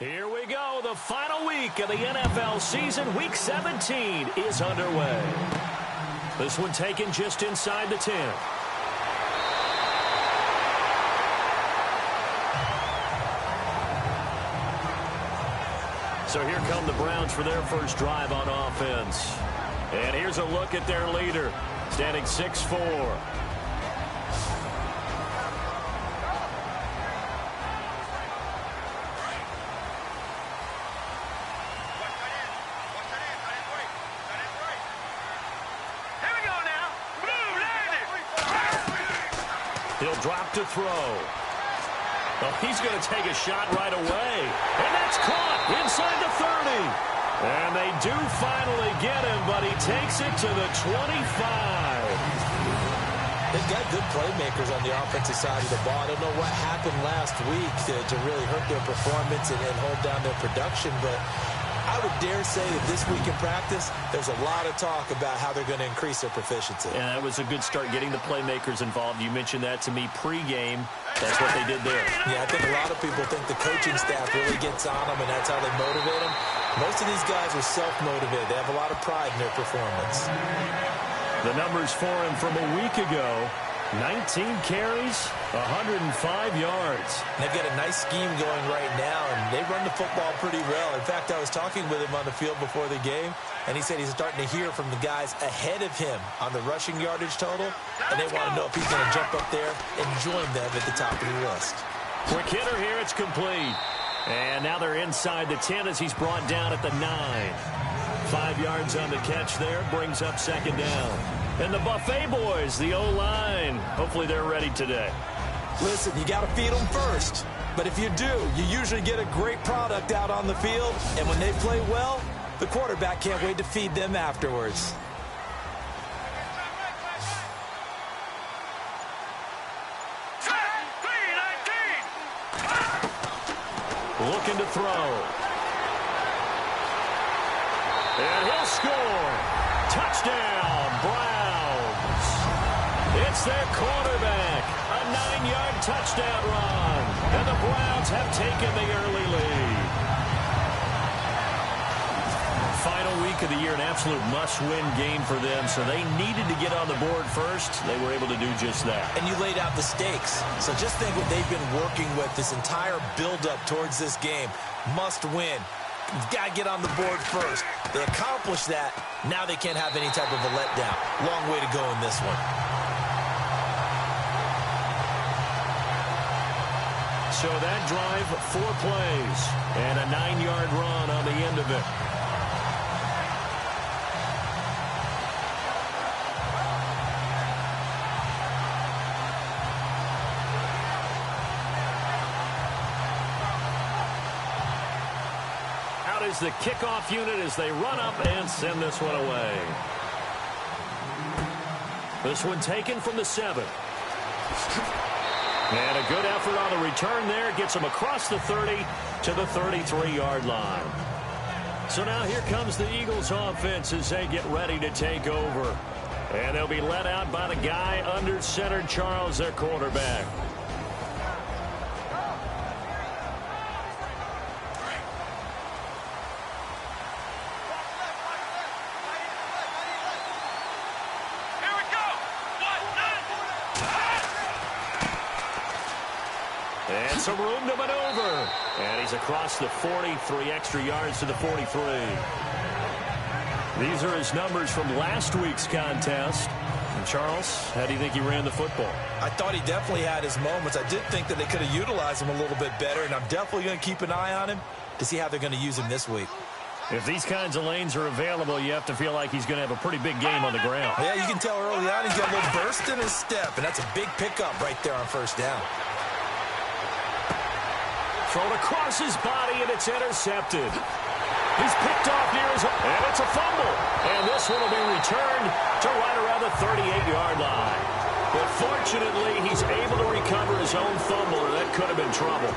Here we go. The final week of the NFL season. Week 17 is underway. This one taken just inside the 10. So here come the Browns for their first drive on offense. And here's a look at their leader, standing 6'4". He'll drop to throw. Oh, he's going to take a shot right away. And that's caught inside the 30. And they do finally get him, but he takes it to the 25. They've got good playmakers on the offensive side of the ball. I don't know what happened last week to really hurt their performance and hold down their production, but I would dare say that this week in practice, there's a lot of talk about how they're going to increase their proficiency. And that was a good start getting the playmakers involved. You mentioned that to me pregame. That's what they did there. Yeah, I think a lot of people think the coaching staff really gets on them, and that's how they motivate them. Most of these guys are self-motivated. They have a lot of pride in their performance. The numbers for him from a week ago: 19 carries, 105 yards. They've got a nice scheme going right now, and they run the football pretty well. In fact, I was talking with him on the field before the game, and he said he's starting to hear from the guys ahead of him on the rushing yardage total, and they want to know if he's going to jump up there and join them at the top of the list. Quick hitter here, it's complete. And now they're inside the 10 as he's brought down at the 9. 5 yards on the catch there, brings up second down. And the Buffet boys, the O-line, hopefully they're ready today. Listen, you got to feed them first. But if you do, you usually get a great product out on the field. And when they play well, the quarterback can't wait to feed them afterwards. Looking to throw. And he'll score. Touchdown, Browns. It's their quarterback. A 9-yard touchdown run. And the Browns have taken the early lead. Final week of the year, an absolute must-win game for them, so they needed to get on the board first. They were able to do just that. And you laid out the stakes. So just think what they've been working with this entire build-up towards this game. Must win. You've got to get on the board first. They accomplished that. Now they can't have any type of a letdown. Long way to go in this one. So that drive, 4 plays, and a 9-yard run on the end of it. Is the kickoff unit as they run up and send this one away. This one taken from the 7. And a good effort on the return there. Gets them across the 30 to the 33-yard line. So now here comes the Eagles offense as they get ready to take over. And they'll be led out by the guy under center, Charles, their quarterback. And some room to maneuver. And he's across the 40, 3 extra yards to the 43. These are his numbers from last week's contest. And Charles, how do you think he ran the football? I thought he definitely had his moments. I did think that they could have utilized him a little bit better, and I'm definitely going to keep an eye on him to see how they're going to use him this week. If these kinds of lanes are available, you have to feel like he's going to have a pretty big game on the ground. Yeah, you can tell early on he's got a little burst in his step, and that's a big pickup right there on first down. Thrown across his body, and it's intercepted. He's picked off near his home, and it's a fumble. And this one will be returned to right around the 38-yard line. But fortunately, he's able to recover his own fumble, or that could have been trouble.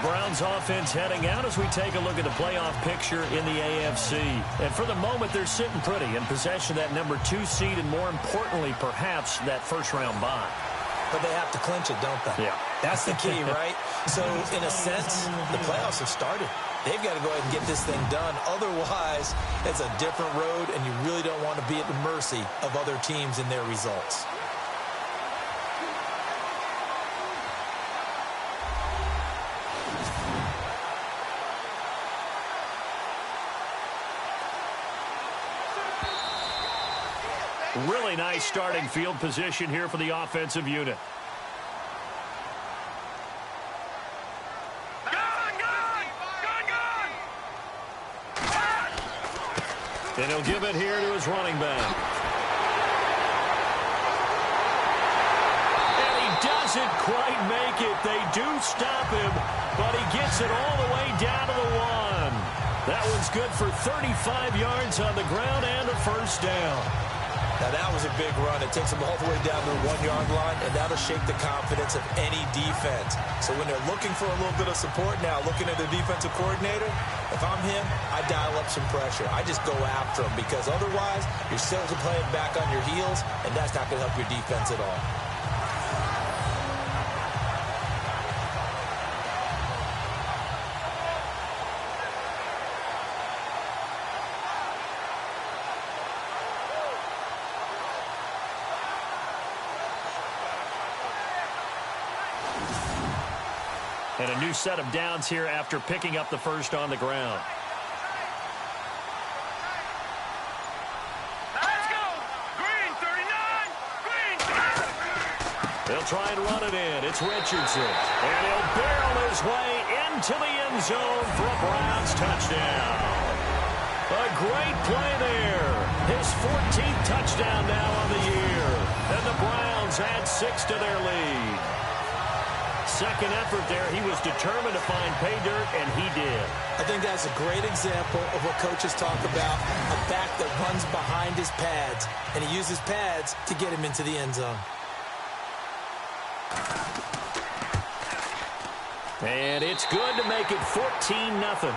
Browns offense heading out as we take a look at the playoff picture in the AFC. And for the moment, they're sitting pretty in possession of that number 2 seed and, more importantly, perhaps that first-round bye. But they have to clinch it, don't they? Yeah. That's the key, right? So, in a sense, the playoffs have started. They've got to go ahead and get this thing done. Otherwise, it's a different road, and you really don't want to be at the mercy of other teams and their results. Really nice starting field position here for the offensive unit. And he'll give it here to his running back. And he doesn't quite make it. They do stop him, but he gets it all the way down to the 1. That one's good for 35 yards on the ground and a first down. Now, that was a big run. It takes them all the way down to the 1-yard line, and that'll shake the confidence of any defense. So when they're looking for a little bit of support now, looking at the defensive coordinator, if I'm him, I dial up some pressure. I just go after him because otherwise you're still playing back on your heels, and that's not going to help your defense at all. And a new set of downs here after picking up the first on the ground. Let's go! Green, 39! Green! They'll try and run it in. It's Richardson. And he'll barrel his way into the end zone for a Browns touchdown. A great play there. His 14th touchdown now on the year. And the Browns add 6 to their lead. Second effort there. He was determined to find pay dirt, and he did. I think that's a great example of what coaches talk about, a back that runs behind his pads, and he uses pads to get him into the end zone. And it's good to make it 14-0.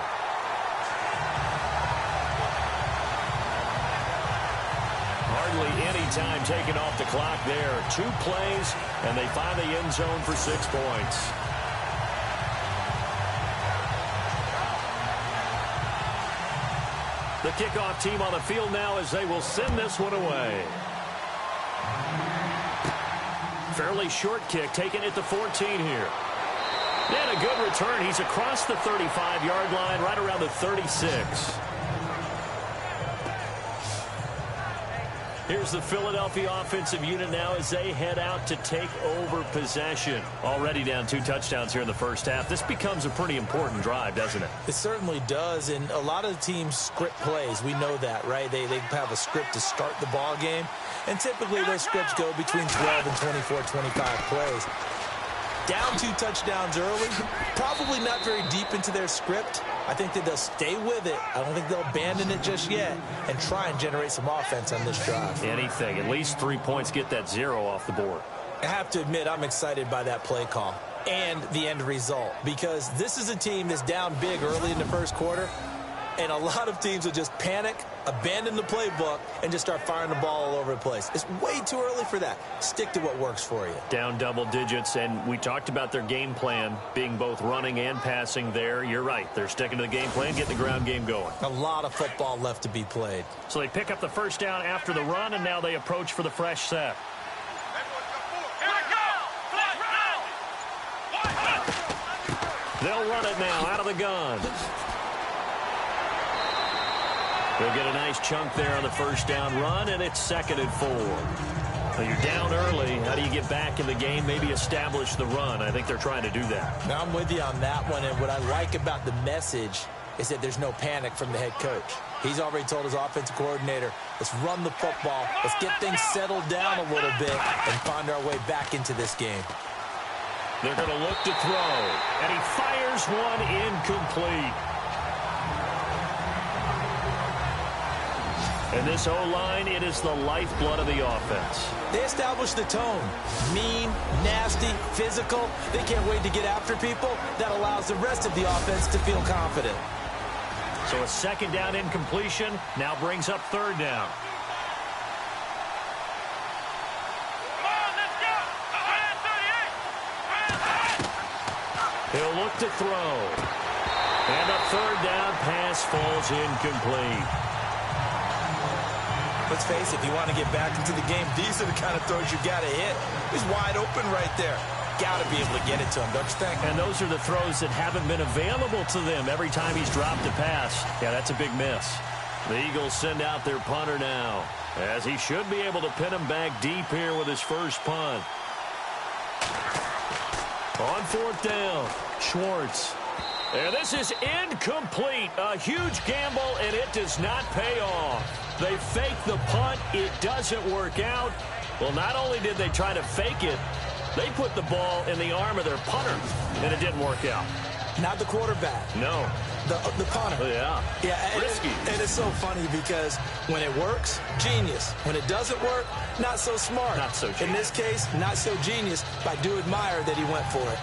Hardly any time taken off the clock there. 2 plays, and they find the end zone for 6 points. The kickoff team on the field now as they will send this one away. Fairly short kick, taken at the 14 here. And a good return. He's across the 35-yard line, right around the 36. Here's the Philadelphia offensive unit now as they head out to take over possession. Already down 2 touchdowns here in the first half. This becomes a pretty important drive, doesn't it? It certainly does, and a lot of the teams script plays. We know that, right? They have a script to start the ball game, and typically those scripts go between 12 and 24, 25 plays. Down 2 touchdowns early, probably not very deep into their script. I think that they'll stay with it. I don't think they'll abandon it just yet and try and generate some offense on this drive. Anything. At least 3 points, get that 0 off the board. I have to admit, I'm excited by that play call and the end result because this is a team that's down big early in the first quarter, and a lot of teams will just panic, abandon the playbook, and just start firing the ball all over the place. It's way too early for that. Stick to what works for you. Down double digits, and we talked about their game plan being both running and passing there. You're right. They're sticking to the game plan, getting the ground game going. A lot of football left to be played. So they pick up the first down after the run, and now they approach for the fresh set. They'll run it now out of the gun. They'll get a nice chunk there on the first down run, and it's 2nd and 4. Now you're down early. How do you get back in the game? Maybe establish the run. I think they're trying to do that. Now I'm with you on that one, and what I like about the message is that there's no panic from the head coach. He's already told his offensive coordinator, let's run the football, let's get things settled down a little bit and find our way back into this game. They're going to look to throw, and he fires one incomplete. And this O-line, it is the lifeblood of the offense. They establish the tone. Mean, nasty, physical. They can't wait to get after people. That allows the rest of the offense to feel confident. So a second down incompletion now brings up third down. Come on, let's go. 38. He'll look to throw. And a third down pass falls incomplete. Let's face it, if you want to get back into the game, these are the kind of throws you got to hit. He's wide open right there. Got to be able to get it to him, don't you think? And those are the throws that haven't been available to them every time he's dropped a pass. Yeah, that's a big miss. The Eagles send out their punter now, as he should be able to pin him back deep here with his first punt. On fourth down, Schwartz. And this is incomplete. A huge gamble, and it does not pay off. They fake the punt. It doesn't work out. Well, not only did they try to fake it, they put the ball in the arm of their punter, and it didn't work out. Not the quarterback. No. The punter. Yeah. Yeah, risky. And it's so funny because when it works, genius. When it doesn't work, not so smart. Not so genius. In this case, not so genius, but I do admire that he went for it.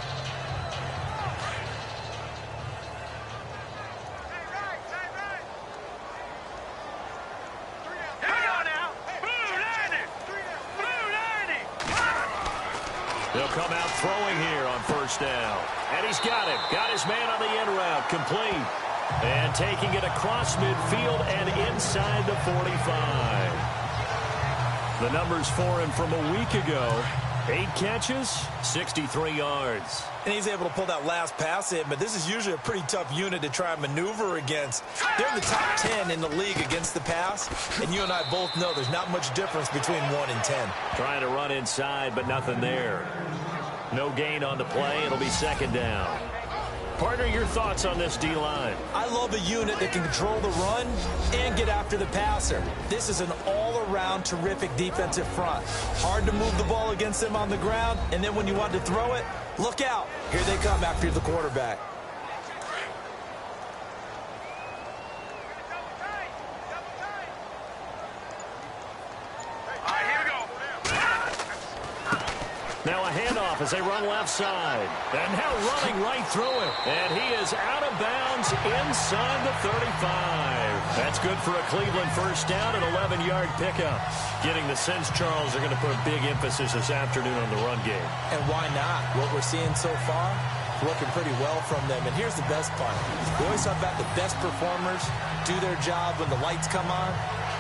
They'll come out throwing here on first down. And he's got it. Got his man on the in route. Complete. And taking it across midfield and inside the 45. The numbers for him from a week ago. 8 catches, 63 yards. And he's able to pull that last pass in, but this is usually a pretty tough unit to try and maneuver against. They're in the top 10 in the league against the pass, and you and I both know there's not much difference between 1 and 10. Trying to run inside, but nothing there. No gain on the play. It'll be second down. Partner, your thoughts on this D-line? I love a unit that can control the run and get after the passer. This is an all-around terrific defensive front. Hard to move the ball against them on the ground, and then when you want to throw it, look out. Here they come after the quarterback. Now a handoff as they run left side. And now running right through it. And he is out of bounds inside the 35. That's good for a Cleveland first down, an 11-yard pickup. Getting the sense, Charles, they're going to put a big emphasis this afternoon on the run game. And why not? What we're seeing so far, looking pretty well from them. And here's the best part. We always talk about the best performers do their job when the lights come on.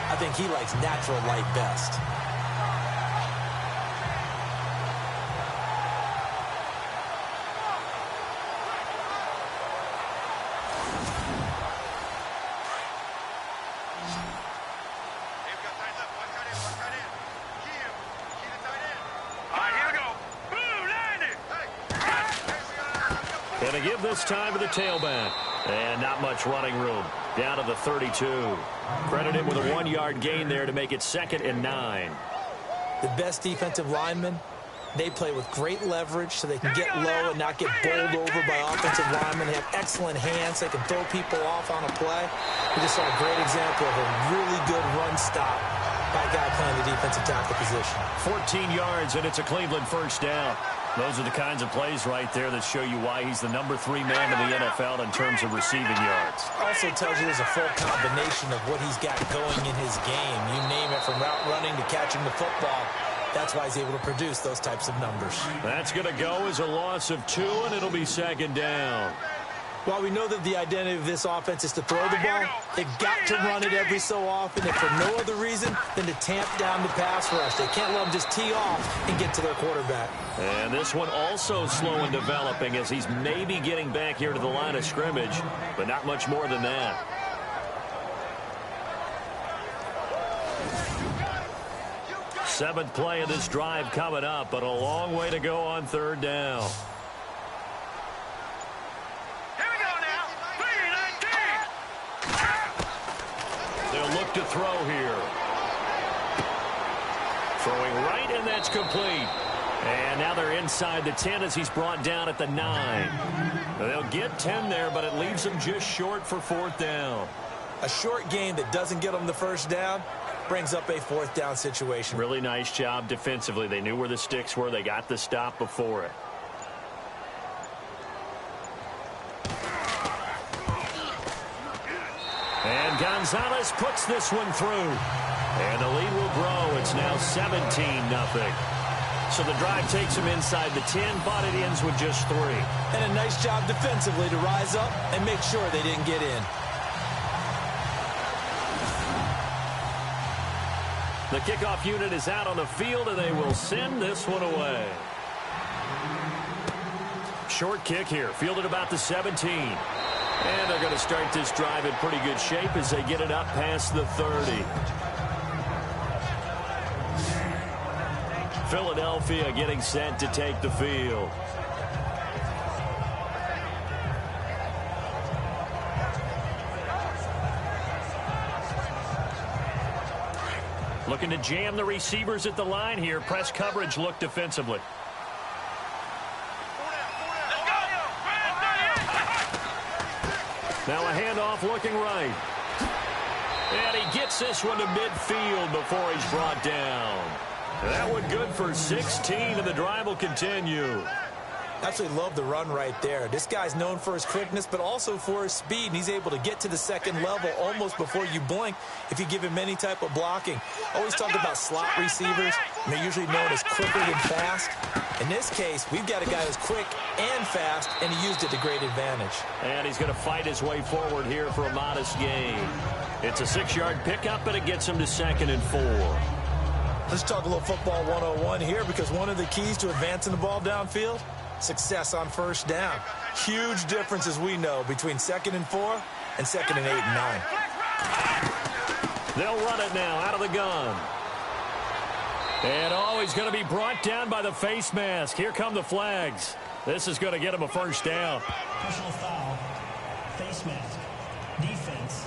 I think he likes natural light best. And they give this time to the tailback. And not much running room. Down to the 32. Credit him with a 1-yard gain there to make it 2nd and 9. The best defensive linemen, they play with great leverage so they can get low and not get bowled over by offensive linemen. They have excellent hands. They can throw people off on a play. We just saw a great example of a really good run stop by a guy playing the defensive tackle position. 14 yards, and it's a Cleveland first down. Those are the kinds of plays right there that show you why he's the number 3 man in the NFL in terms of receiving yards. Also tells you there's a full combination of what he's got going in his game. You name it, from route running to catching the football. That's why he's able to produce those types of numbers. That's going to go as a loss of 2, and it'll be second down. While we know that the identity of this offense is to throw the ball, they've got to run it every so often, if for no other reason than to tamp down the pass rush. They can't let them just tee off and get to their quarterback. And this one also slow in developing as he's maybe getting back here to the line of scrimmage, but not much more than that. Seventh play of this drive coming up, but a long way to go on third down. Look to throw here. Throwing right, and that's complete. And now they're inside the 10 as he's brought down at the 9. They'll get 10 there, but it leaves them just short for fourth down. A short gain that doesn't get them the first down brings up a fourth down situation. Really nice job defensively. They knew where the sticks were. They got the stop before it. And Gonzalez puts this one through. And the lead will grow. It's now 17-0. So the drive takes them inside the 10, but it ends with just 3. And a nice job defensively to rise up and make sure they didn't get in. The kickoff unit is out on the field, and they will send this one away. Short kick here, fielded about the 17. And they're going to start this drive in pretty good shape as they get it up past the 30. Philadelphia getting set to take the field. Looking to jam the receivers at the line here. Press coverage look defensively. Now a handoff looking right. And he gets this one to midfield before he's brought down. That one good for 16, and the drive will continue. Absolutely love the run right there. This guy's known for his quickness, but also for his speed, and he's able to get to the second level almost before you blink if you give him any type of blocking. Always talk about slot receivers, and they're usually known as quicker than fast. In this case, we've got a guy who's quick and fast, and he used it to great advantage. And he's going to fight his way forward here for a modest gain. It's a 6-yard pickup, and it gets him to 2nd and 4. Let's talk a little football 101 here, because one of the keys to advancing the ball downfield, success on first down. Huge difference, as we know, between 2nd and 4 and 2nd and 8 and 9. They'll run it now out of the gun. And he's going to be brought down by the face mask. Here come the flags. This is going to get him a first down. Personal foul, face mask, defense.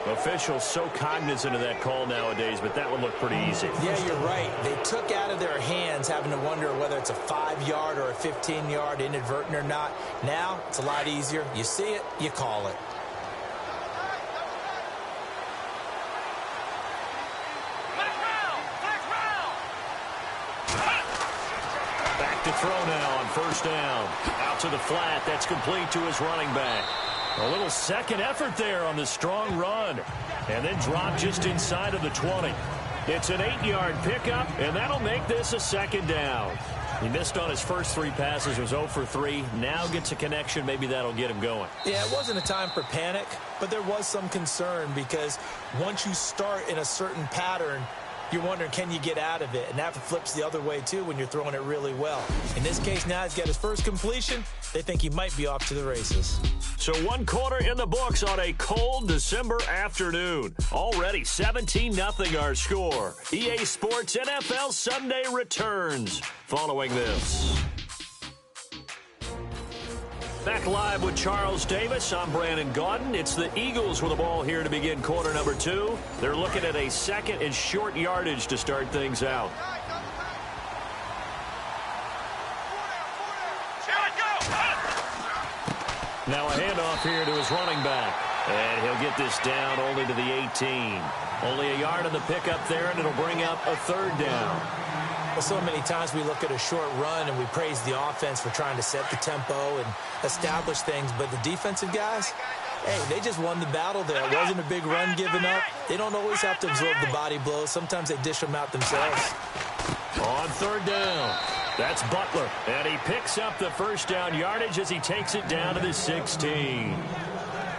Officials so cognizant of that call nowadays, but that would look pretty easy. Yeah, you're right. They took out of their hands having to wonder whether it's a 5-yard or a 15-yard inadvertent or not. Now, it's a lot easier. You see it, you call it. Back to throw now on first down. Out to the flat. That's complete to his running back. A little second effort there on the strong run. And then drop just inside of the 20. It's an 8-yard pickup, and that'll make this a 2nd down. He missed on his first 3 passes, was 0 for 3. Now gets a connection. Maybe that'll get him going. Yeah, it wasn't a time for panic, but there was some concern because once you start in a certain pattern, you're wondering, can you get out of it? And that flips the other way, too, when you're throwing it really well. In this case, now he's got his first completion. They think he might be off to the races. So 1 quarter in the books on a cold December afternoon. Already 17-0 our score. EA Sports NFL Sunday returns following this. Back live with Charles Davis. I'm Brandon Gaudin. It's the Eagles with the ball here to begin quarter number 2. They're looking at a 2nd and short yardage to start things out. Now a handoff here to his running back. And he'll get this down only to the 18. Only a yard on the pickup there, and it'll bring up a 3rd down. Well, so many times we look at a short run and we praise the offense for trying to set the tempo and establish things, but the defensive guys, hey, they just won the battle there. It wasn't a big run given up. They don't always have to absorb the body blows. Sometimes they dish them out themselves. On 3rd down, that's Butler, and he picks up the first down yardage as he takes it down to the 16.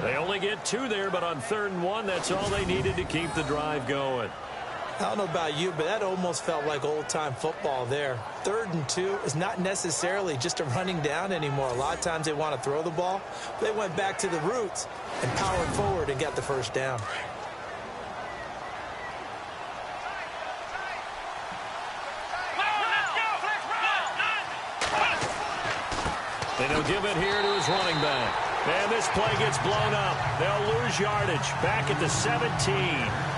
They only get 2 there, but on 3rd and 1, that's all they needed to keep the drive going. I don't know about you, but that almost felt like old-time football there. 3rd and 2 is not necessarily just a running down anymore. A lot of times they want to throw the ball. They went back to the roots and powered forward and got the first down. And he'll give it here to his running back. And this play gets blown up. They'll lose yardage back at the 17.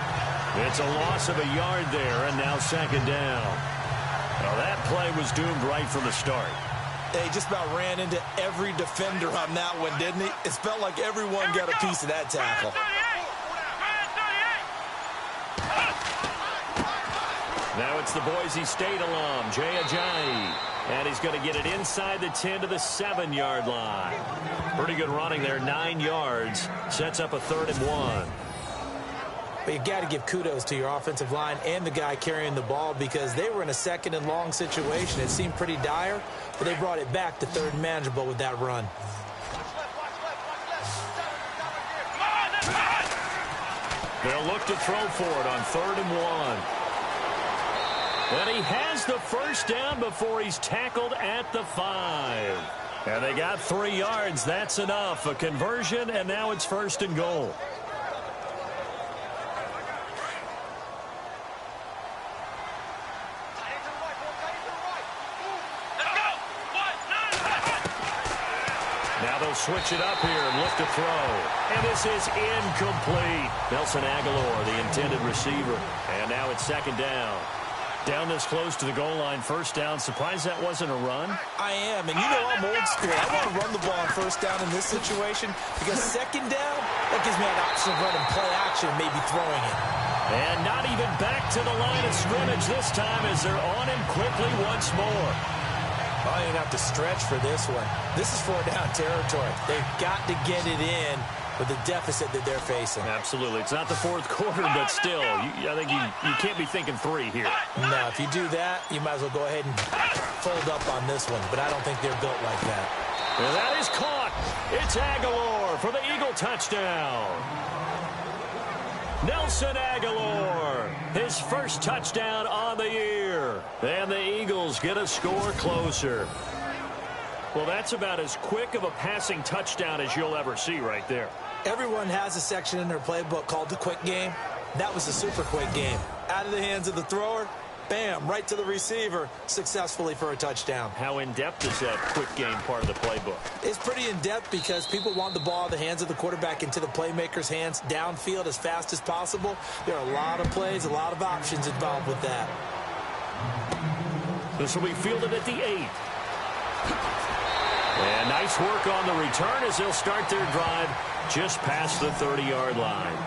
It's a loss of a yard there, and now 2nd down. Now that play was doomed right from the start. They just about ran into every defender on that one, didn't he? It felt like everyone got a piece of that tackle. Now it's the Boise State alum, Jay Ajayi. And he's going to get it inside the 10 to the 7-yard line. Pretty good running there, 9 yards. Sets up a 3rd and 1. But you got to give kudos to your offensive line and the guy carrying the ball because they were in a 2nd and long situation. It seemed pretty dire, but they brought it back to 3rd and manageable with that run. They'll look to throw for it on 3rd and 1. And he has the first down before he's tackled at the 5. And they got 3 yards. That's enough. A conversion, and now it's 1st and goal. Now they'll switch it up here and look to throw. And this is incomplete. Nelson Aguilar, the intended receiver. And now it's 2nd down. Down this close to the goal line, 1st down. Surprised that wasn't a run? I am, and you know I'm old school. I want to run the ball on 1st down in this situation because 2nd down, that gives me an option of running play action, maybe throwing it. And not even back to the line of scrimmage this time as they're on him quickly once more. I ain't have to stretch for this one. This is 4-down territory. They've got to get it in with the deficit that they're facing. Absolutely. It's not the 4th quarter, but still, I think you can't be thinking 3 here. No, if you do that, you might as well go ahead and fold up on this one, but I don't think they're built like that. And that is caught. It's Aguilar for the Eagle touchdown. Nelson Aguilar, his first touchdown on the year. And the Eagles get a score closer. Well, that's about as quick of a passing touchdown as you'll ever see right there. Everyone has a section in their playbook called the quick game. That was a super quick game. Out of the hands of the thrower, bam, right to the receiver, successfully for a touchdown. How in-depth is that quick game part of the playbook? It's pretty in-depth because people want the ball out of the hands of the quarterback into the playmaker's hands downfield as fast as possible. There are a lot of plays, a lot of options involved with that. This will be fielded at the 8. And nice work on the return as they'll start their drive just past the 30-yard line.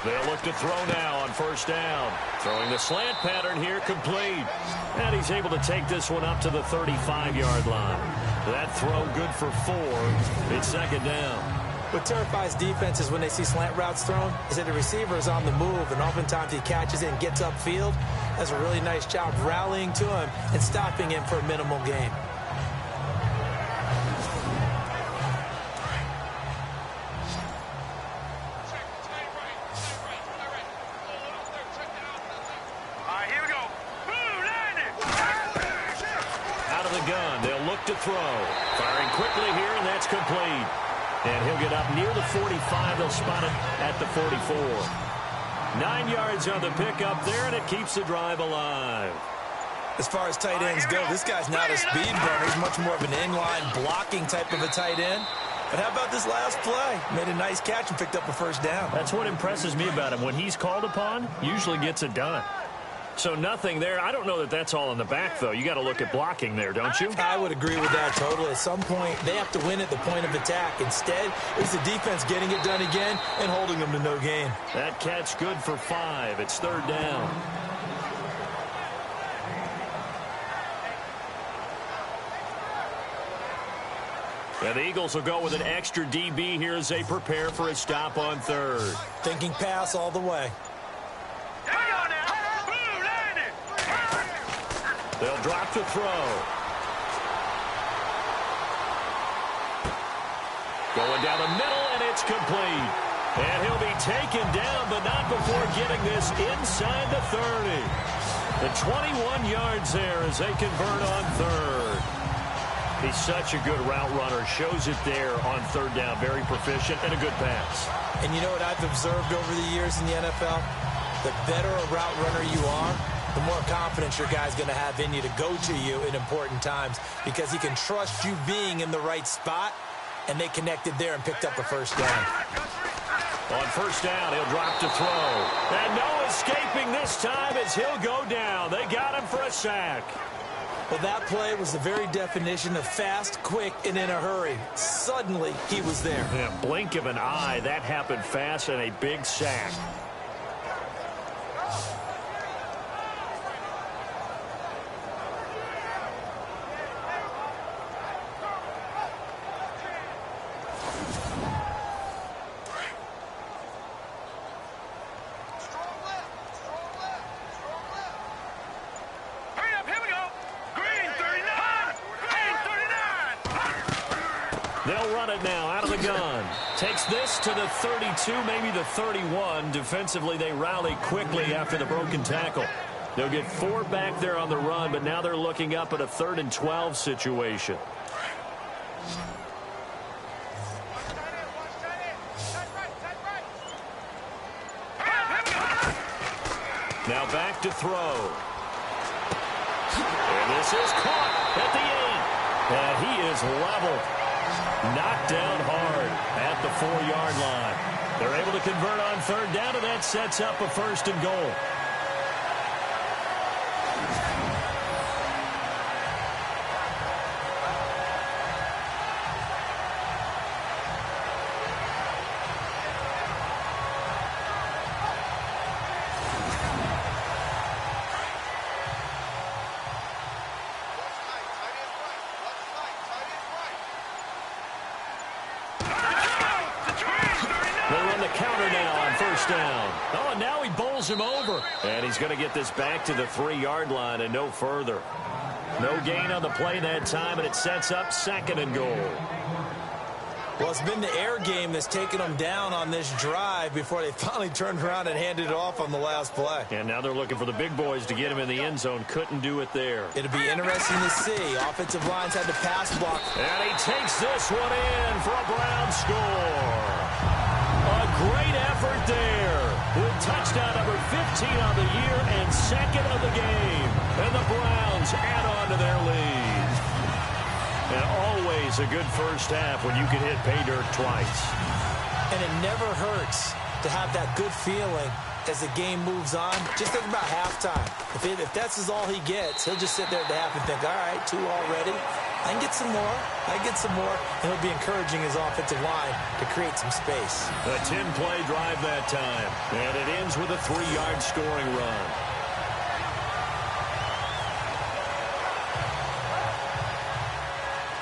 They'll look to throw now on 1st down. Throwing the slant pattern here, complete. And he's able to take this one up to the 35-yard line. That throw good for 4. It's 2nd down. What terrifies defenses when they see slant routes thrown is that the receiver is on the move, and oftentimes he catches it and gets upfield. Does a really nice job rallying to him and stopping him for a minimal gain. To throw. Firing quickly here, and that's complete. And he'll get up near the 45. They'll spot it at the 44. 9 yards on the pickup there, and it keeps the drive alive. As far as tight ends go, this guy's not a speed runner. He's much more of an inline blocking type of a tight end. But how about this last play? Made a nice catch and picked up a 1st down. That's what impresses me about him. When he's called upon, usually gets it done. So nothing there. I don't know that that's all in the back, though. You got to look at blocking there, don't you? I would agree with that totally. At some point, they have to win at the point of attack. Instead, it's the defense getting it done again and holding them to no gain. That catch good for 5. It's 3rd down. And the Eagles will go with an extra DB here as they prepare for a stop on 3rd. Thinking pass all the way. They'll drop to throw. Going down the middle, and it's complete. And he'll be taken down, but not before getting this inside the 30. The 21 yards there as they convert on 3rd. He's such a good route runner. Shows it there on 3rd down. Very proficient and a good pass. And you know what I've observed over the years in the NFL? the better a route runner you are, the more confidence your guy's going to have in you to go to you in important times because he can trust you being in the right spot, and they connected there and picked up a first down. On first down, he'll drop to throw. And no escaping this time as he'll go down. They got him for a sack. Well, that play was the very definition of fast, quick, and in a hurry. Suddenly, he was there. Yeah, blink of an eye, that happened fast and a big sack. They'll run it now out of the gun. Takes this to the 32, maybe the 31. Defensively, they rally quickly after the broken tackle. They'll get 4 back there on the run, but now they're looking up at a 3rd and 12 situation. Now back to throw. And this is caught at the 8. And he is leveled. Knocked down hard at the 4-yard line. They're able to convert on 3rd down, and that sets up a 1st and goal. Oh, and now he bowls him over. And he's going to get this back to the 3-yard line and no further. No gain on the play that time, and it sets up 2nd and goal. Well, it's been the air game that's taken them down on this drive before they finally turned around and handed it off on the last play. And now they're looking for the big boys to get him in the end zone. Couldn't do it there. It'll be interesting to see. Offensive lines had to pass block. And he takes this one in for a Brown score. A great effort there with touchdown number 15 on the year and 2nd of the game. And the Browns add on to their lead. And always a good first half when you can hit pay dirt twice. And it never hurts to have that good feeling as the game moves on. Just think about halftime. If that's all he gets, he'll just sit there at the half and think, all right, 2 already. I can get some more. I can get some more. And he'll be encouraging his offensive line to create some space. A 10-play drive that time. And it ends with a 3-yard scoring run.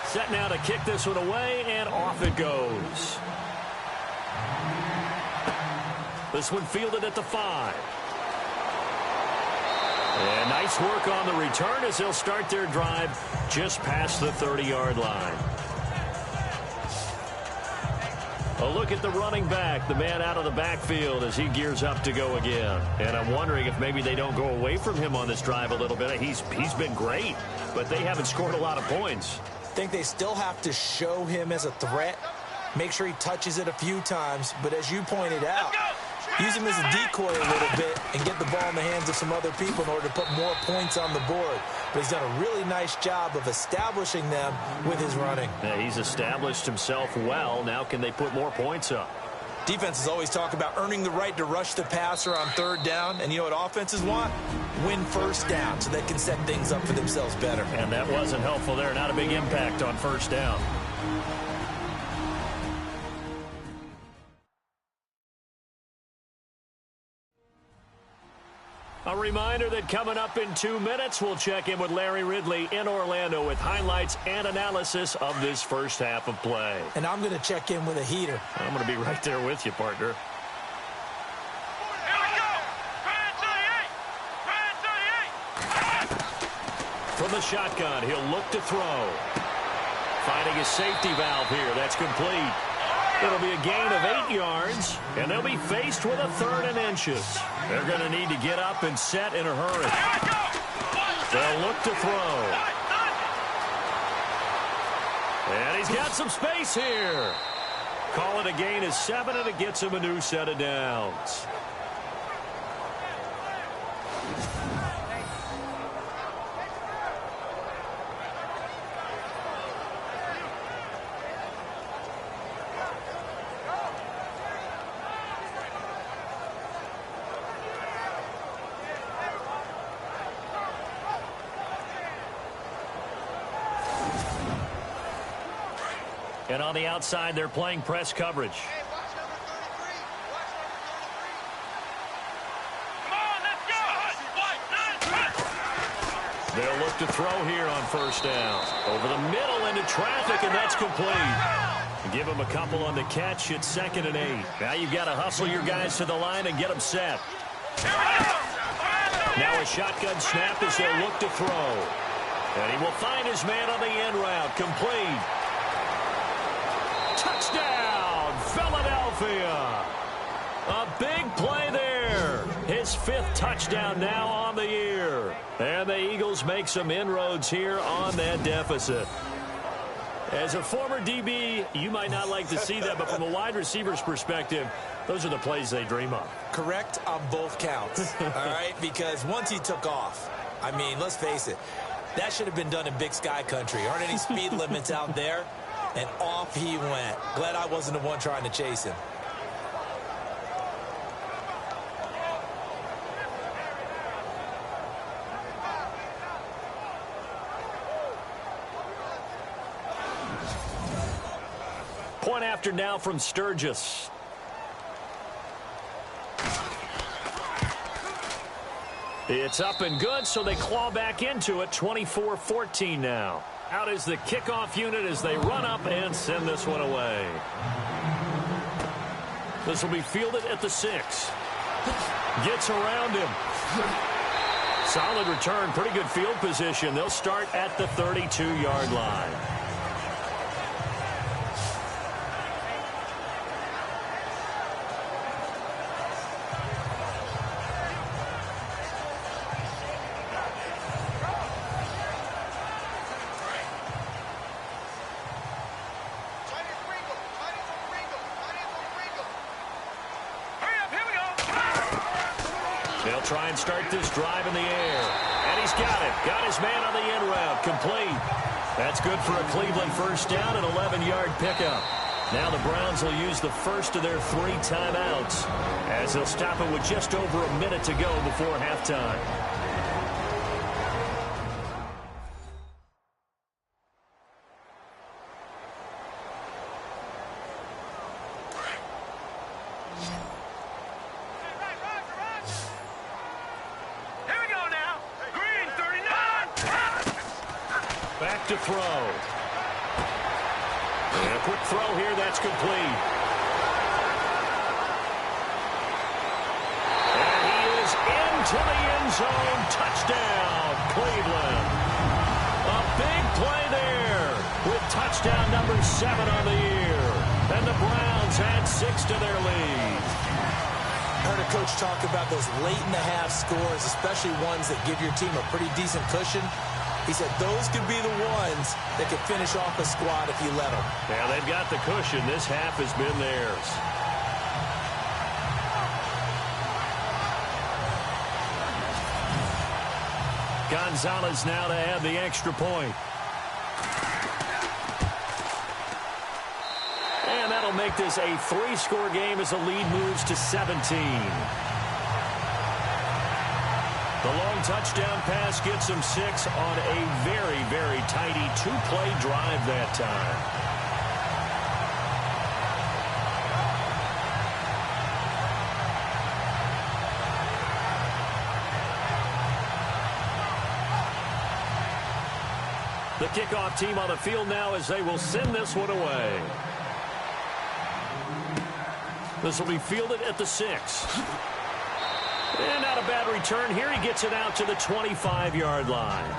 Set now to kick this one away, and off it goes. This one fielded at the 5. And nice work on the return as they'll start their drive just past the 30-yard line. A look at the running back, the man out of the backfield as he gears up to go again. And I'm wondering if maybe they don't go away from him on this drive a little bit. He's been great, but they haven't scored a lot of points. I think they still have to show him as a threat, make sure he touches it a few times, but as you pointed out, use him as a decoy a little bit and get the ball in the hands of some other people in order to put more points on the board. But he's done a really nice job of establishing them with his running. Yeah, he's established himself well. Now can they put more points up? Defenses always talk about earning the right to rush the passer on 3rd down. And you know what offenses want? Win 1st down so they can set things up for themselves better. And that wasn't helpful there. Not a big impact on 1st down. A reminder that coming up in 2 minutes, we'll check in with Larry Ridley in Orlando with highlights and analysis of this first half of play. And I'm going to check in with a heater. I'm going to be right there with you, partner. Here we go! Brand 38! From the shotgun, he'll look to throw. Finding his safety valve here. That's complete. It'll be a gain of 8 yards, and they'll be faced with a 3rd and inches. They're going to need to get up and set in a hurry. They'll look to throw. And he's got some space here. Call it a gain of 7, and it gets him a new set of downs. And on the outside, they're playing press coverage. Hey, watch number 33. Watch number 33. Come on, let's go. They'll look to throw here on first down. Over the middle into traffic, and that's complete. Give them a couple on the catch. It's 2nd and 8. Now you've got to hustle your guys to the line and get them set. Now a shotgun snap as they'll look to throw. And he will find his man on the end route. Complete. Touchdown, Philadelphia. A big play there. His 5th touchdown now on the year. And the Eagles make some inroads here on that deficit. As a former DB, you might not like to see that, but from a wide receiver's perspective, those are the plays they dream of. Correct on both counts, all right? Because once he took off, I mean, let's face it, that should have been done in Big Sky country. Aren't any speed limits out there? And off he went. Glad I wasn't the one trying to chase him. Point after now from Sturgis. It's up and good, so they claw back into it. 24-14 now. Out is the kickoff unit as they run up and send this one away. This will be fielded at the 6. Gets around him. Solid return, pretty good field position. They'll start at the 32-yard line. They'll try and start this drive in the air. And he's got it. Got his man on the end route. Complete. That's good for a Cleveland first down, an 11-yard pickup. Now the Browns will use the first of their 3 timeouts as they'll stop it with just over a minute to go before halftime. Back to throw. And a quick throw here, that's complete. And he is into the end zone. Touchdown, Cleveland. A big play there with touchdown number 7 on the year. And the Browns add 6 to their lead. I heard a coach talk about those late-in-the-half scores, especially ones that give your team a pretty decent cushion. He said those could be the ones that could finish off a squad if you let them. Yeah, they've got the cushion. This half has been theirs. Gonzalez now to add the extra point. And that'll make this a 3-score game as the lead moves to 17. The long touchdown pass gets them 6 on a very, very tidy 2-play drive that time. The kickoff team on the field now as they will send this one away. This will be fielded at the 6. And not a bad return here. He gets it out to the 25-yard line.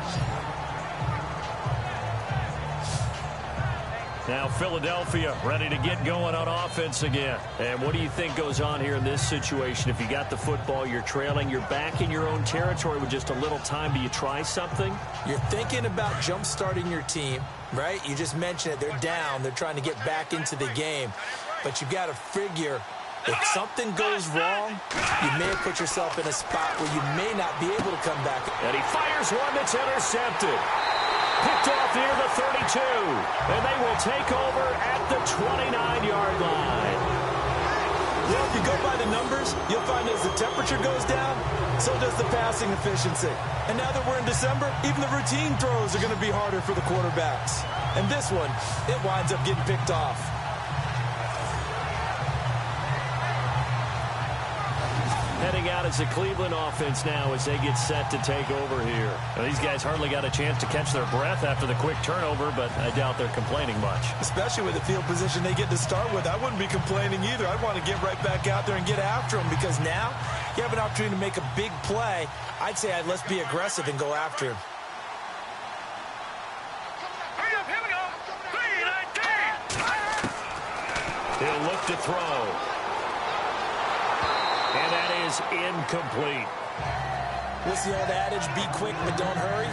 Now Philadelphia ready to get going on offense again. And what do you think goes on here in this situation? If you got the football, you're trailing, you're back in your own territory with just a little time. Do you try something? You're thinking about jump-starting your team, right? You just mentioned it. They're down. They're trying to get back into the game. But you've got to figure if something goes wrong, you may have put yourself in a spot where you may not be able to come back. And he fires one that's intercepted. Picked off near the 32. And they will take over at the 29-yard line. Well, if you go by the numbers, you'll find as the temperature goes down, so does the passing efficiency. And now that we're in December, even the routine throws are going to be harder for the quarterbacks. And this one, it winds up getting picked off. Heading out as the Cleveland offense now as they get set to take over here. Now, these guys hardly got a chance to catch their breath after the quick turnover, but I doubt they're complaining much. Especially with the field position they get to start with. I wouldn't be complaining either. I'd want to get right back out there and get after them because now you have an opportunity to make a big play. I'd say let's be aggressive and go after him. Here we go. 3-19. He'll look to throw. And that is incomplete. What's the old adage? Be quick, but don't hurry.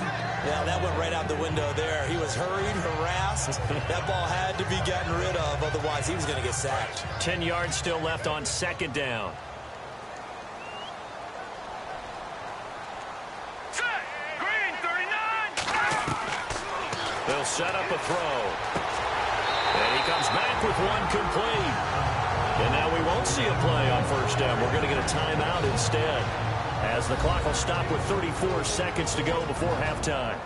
Well, that went right out the window there. He was hurried, harassed. That ball had to be gotten rid of. Otherwise, he was going to get sacked. 10 yards still left on second down. Set. Green, 39. They'll set up a throw. And he comes back with one complete. And now we won't see a play on first down. We're going to get a timeout instead, as the clock will stop with 34 seconds to go before halftime.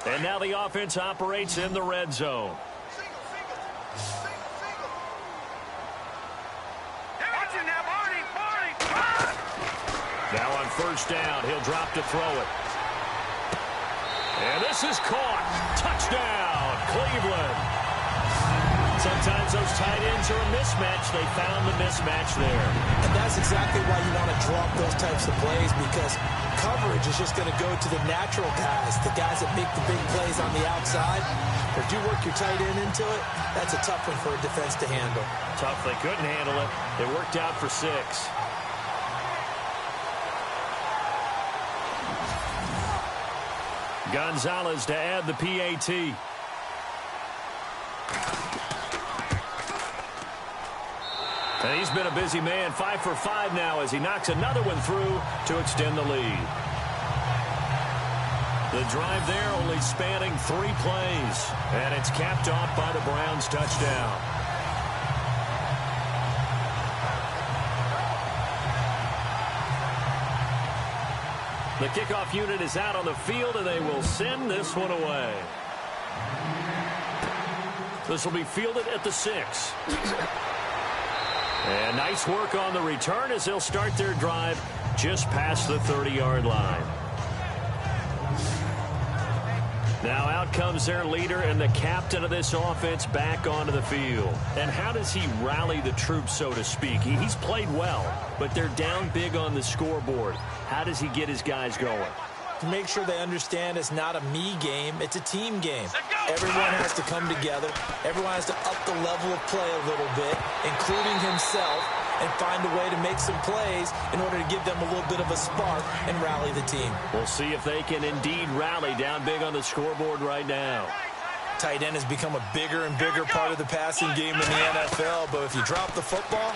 And now the offense operates in the red zone. Single. Watch it now, Barney. Now on first down, he'll drop to throw it. And this is caught. Touchdown, Cleveland. Sometimes those tight ends are a mismatch. They found the mismatch there. And that's exactly why you want to drop those types of plays, because coverage is just going to go to the natural guys, the guys that make the big plays on the outside. But if you work your tight end into it, that's a tough one for a defense to handle. Tough. They couldn't handle it. They worked out for 6. Gonzalez to add the PAT. And he's been a busy man, 5 for 5 now as he knocks another one through to extend the lead. The drive there only spanning 3 plays, and it's capped off by the Browns' touchdown. The kickoff unit is out on the field, and they will send this one away. This will be fielded at the 6. And nice work on the return as they'll start their drive just past the 30-yard line. Now out comes their leader and the captain of this offense back onto the field. And how does he rally the troops, so to speak? He's played well, but they're down big on the scoreboard. How does he get his guys going? To make sure they understand it's not a me game, it's a team game. Everyone has to come together. Everyone has to up the level of play a little bit, including himself, and find a way to make some plays in order to give them a little bit of a spark and rally the team. We'll see if they can indeed rally down big on the scoreboard right now. Tight end has become a bigger and bigger part of the passing game in the NFL, but if you drop the football,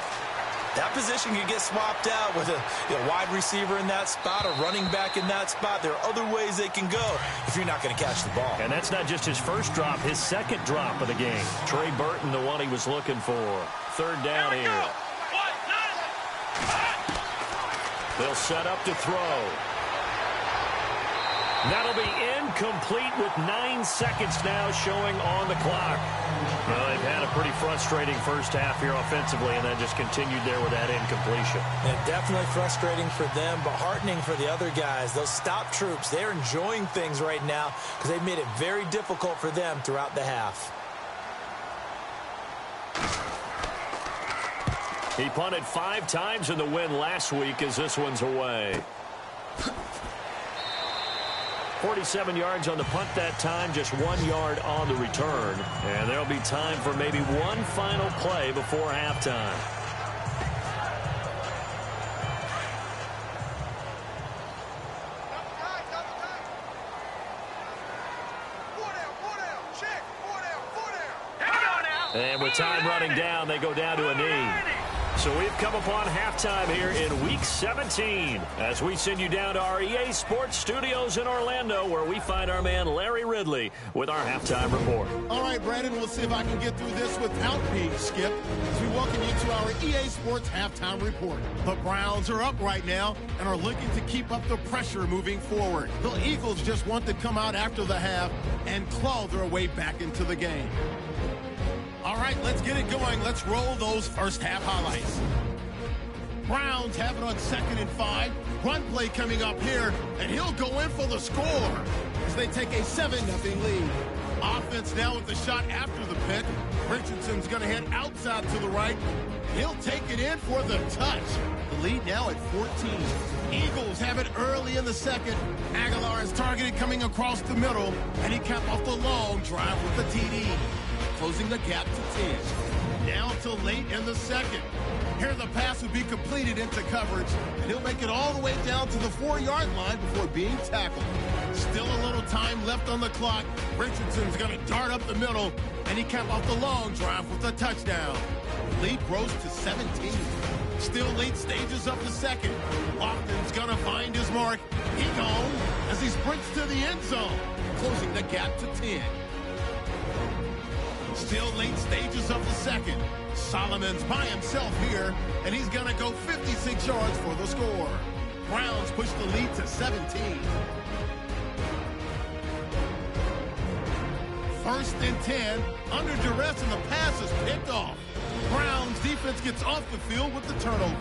that position can get swapped out with a wide receiver in that spot, a running back in that spot. There are other ways they can go if you're not going to catch the ball. And that's not just his first drop, his second drop of the game. Trey Burton, the one he was looking for. Third down here. They'll set up to throw. That'll be incomplete with 9 seconds now showing on the clock. Well, they've had a pretty frustrating first half here offensively, and then just continued there with that incompletion. And definitely frustrating for them, but heartening for the other guys. Those stop troops, they're enjoying things right now because they've made it very difficult for them throughout the half. He punted 5 times in the win last week as this one's away. 47 yards on the punt that time, just 1 yard on the return. And there'll be time for maybe one final play before halftime. And with time running down, they go down to a knee. So we've come upon halftime here in Week 17 as we send you down to our EA Sports Studios in Orlando, where we find our man Larry Ridley with our halftime report. All right, Brandon, we'll see if I can get through this without being skipped as we welcome you to our EA Sports halftime report. The Browns are up right now and are looking to keep up the pressure moving forward. The Eagles just want to come out after the half and claw their way back into the game. All right, let's get it going. Let's roll those first half highlights. Browns have it on 2nd and 5. Run play coming up here, and he'll go in for the score as they take a 7-0 lead. Offense now with the shot after the pick. Richardson's going to head outside to the right. He'll take it in for the touch. The lead now at 14. Eagles have it early in the second. Aguilar is targeted coming across the middle, and he capped off the long drive with the TD, closing the gap to 10. Now till late in the second. Here the pass would be completed into coverage, and he'll make it all the way down to the 4-yard line before being tackled. Still a little time left on the clock. Richardson's going to dart up the middle, and he capped off the long drive with a touchdown. Lead grows to 17. Still late stages of the second. Lofton's going to find his mark. He gone as he sprints to the end zone, closing the gap to 10. Still late stages of the second. Solomon's by himself here, and he's going to go 56 yards for the score. Browns push the lead to 17. 1st and 10, under duress, and the pass is picked off. Browns defense gets off the field with the turnover.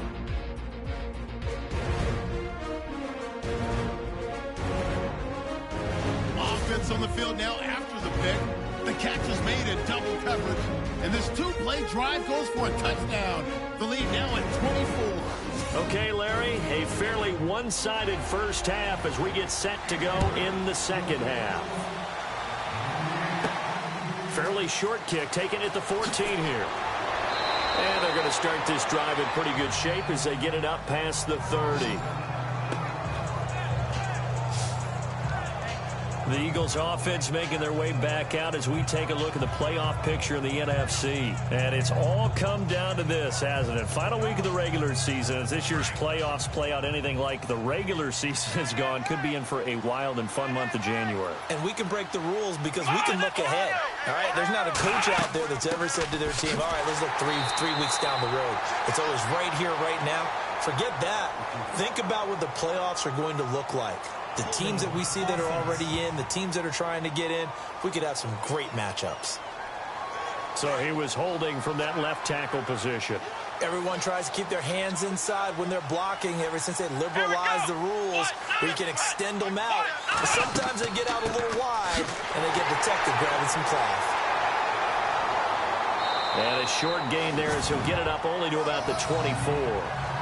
Offense on the field now after the pick. The catch is made in double coverage, and this 2-play drive goes for a touchdown. The lead now at 24. Okay, Larry, a fairly one-sided first half as we get set to go in the second half. Fairly short kick, taken at the 14 here. And they're going to start this drive in pretty good shape as they get it up past the 30. The Eagles offense making their way back out as we take a look at the playoff picture in the NFC. And it's all come down to this, hasn't it? Final week of the regular season. As this year's playoffs play out anything like the regular season has gone, could be in for a wild and fun month of January. And we can break the rules because we can look ahead. All right, there's not a coach out there that's ever said to their team, all right, let's look three weeks down the road. It's always right here, right now. Forget that. Think about what the playoffs are going to look like. The teams that we see that are already in, the teams that are trying to get in, we could have some great matchups. So he was holding from that left tackle position. Everyone tries to keep their hands inside when they're blocking ever since they liberalized the rules where you can extend them out. But sometimes they get out a little wide and they get detected grabbing some cloth. And a short gain there as he'll get it up only to about the 24.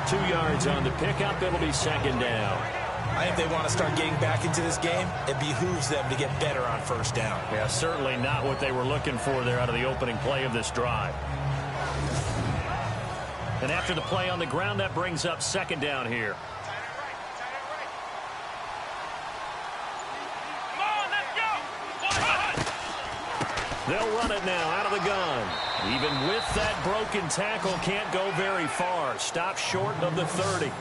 2 yards on the pickup. It'll be second down. I think they want to start getting back into this game. It behooves them to get better on first down. Yeah, certainly not what they were looking for there out of the opening play of this drive. And after the play on the ground, that brings up second down here. Come on, let's go. They'll run it now out of the gun. Even with that broken tackle, can't go very far. Stops short of the 30.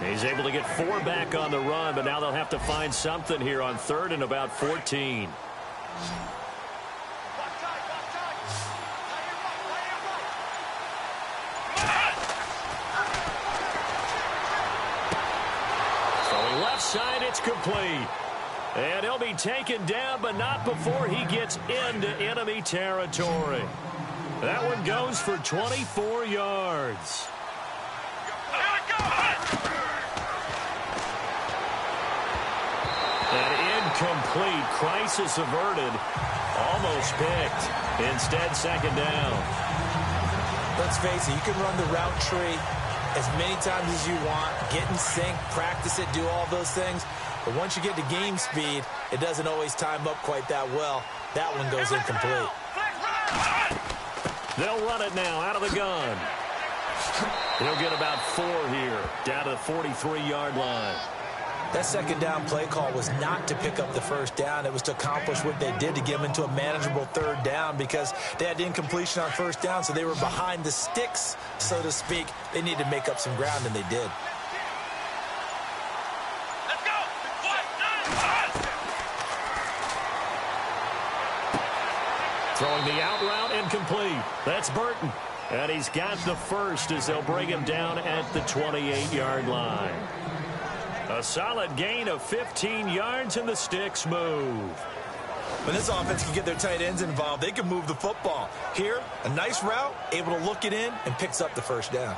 He's able to get 4 back on the run, but now they'll have to find something here on 3rd and about 14. So left side, it's complete. And he'll be taken down, but not before he gets into enemy territory. That one goes for 24 yards. An incomplete, crisis averted, almost picked. Instead, second down. Let's face it, you can run the route tree as many times as you want, get in sync, practice it, do all those things. But once you get to game speed, it doesn't always time up quite that well. That one goes incomplete. They'll run it now out of the gun. He'll get about 4 here, down to the 43-yard line. That second down play call was not to pick up the first down. It was to accomplish what they did to get them into a manageable third down because they had incompletion on first down, so they were behind the sticks, so to speak. They needed to make up some ground, and they did. Let's go. 1, 9, 5. Throwing the out route incomplete. That's Burton. And he's got the first as they'll bring him down at the 28-yard line. A solid gain of 15 yards, and the sticks move. When this offense can get their tight ends involved, they can move the football. Here, a nice route, able to look it in, and picks up the first down.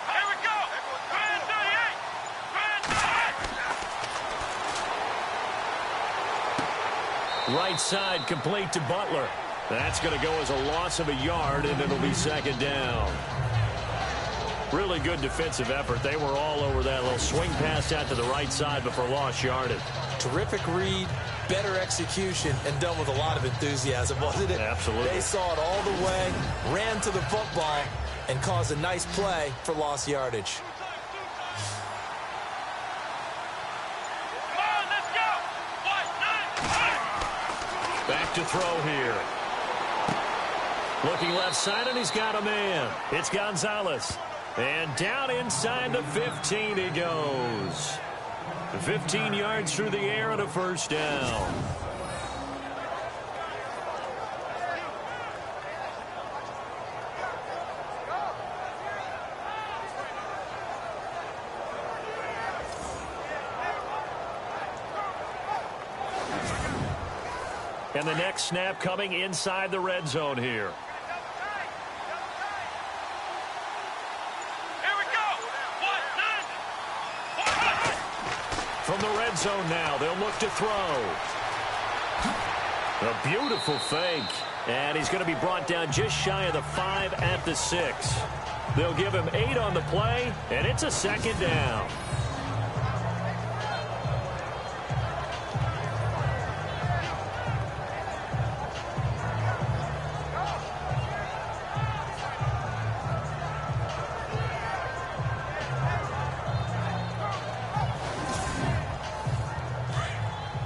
Here we go. Grand 38. Grand 38. Right side complete to Butler. That's going to go as a loss of a yard, and it'll be second down. Really good defensive effort. They were all over that little swing pass out to the right side before lost yardage. Terrific read, better execution, and done with a lot of enthusiasm, wasn't it? Absolutely. They saw it all the way, ran to the football, and caused a nice play for lost yardage. Come on, let's go. 1, 9, 5. Back to throw here. Looking left side, and he's got a man. It's Gonzalez. And down inside the 15 he goes. 15 yards through the air and a first down. And the next snap coming inside the red zone here. Here we go. 1, 9. From the red zone now, they'll look to throw. A beautiful fake. And he's going to be brought down just shy of the 5 at the 6. They'll give him 8 on the play, and it's a second down.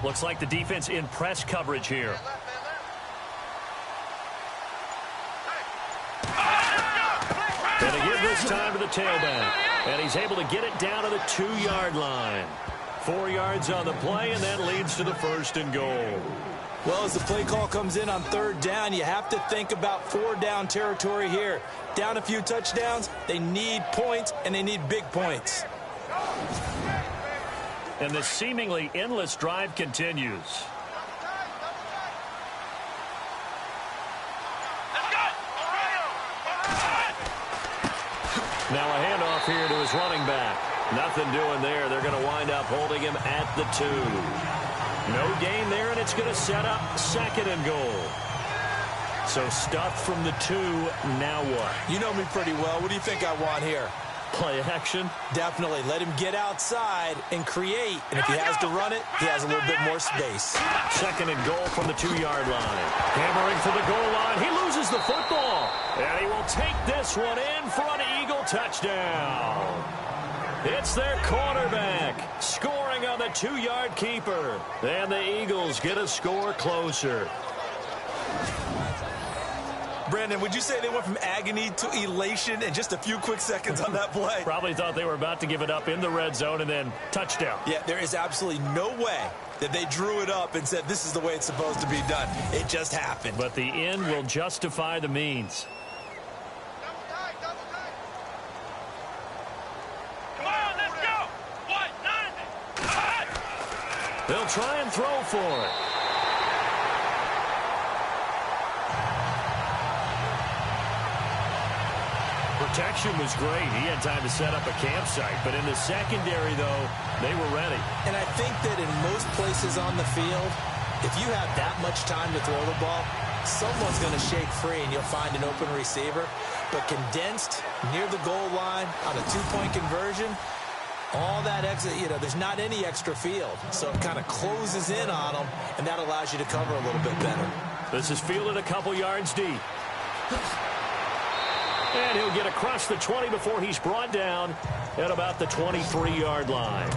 Looks like the defense in press coverage here. And to give this time to the tailback. And he's able to get it down to the 2-yard line. 4 yards on the play, and that leads to the first and goal. Well, as the play call comes in on third down, you have to think about 4-down territory here. Down a few touchdowns, they need points, and they need big points. And the seemingly endless drive continues. Now a handoff here to his running back. Nothing doing there. They're going to wind up holding him at the 2. No gain there, and it's going to set up second and goal. So stuffed from the 2. Now what? You know me pretty well. What do you think I want here? Play action? Definitely. Let him get outside and create. And if he has to run it, he has a little bit more space. Second and goal from the 2-yard line. Hammering for the goal line. He loses the football. And he will take this one in for an Eagle touchdown. It's their quarterback scoring on the 2-yard keeper. And the Eagles get a score closer. Brandon, would you say they went from agony to elation in just a few quick seconds on that play? Probably thought they were about to give it up in the red zone and then touchdown. Yeah, there is absolutely no way that they drew it up and said this is the way it's supposed to be done. It just happened. But the end will justify the means. Come on, let's go. 1, 9, 5. They'll try and throw for it. Protection was great. He had time to set up a campsite. But in the secondary, though, they were ready. And I think that in most places on the field, if you have that much time to throw the ball, someone's going to shake free and you'll find an open receiver. But condensed near the goal line on a 2-point conversion, all that extra, there's not any extra field. So it kind of closes in on them, and that allows you to cover a little bit better. This is fielded a couple yards deep. And he'll get across the 20 before he's brought down at about the 23-yard line.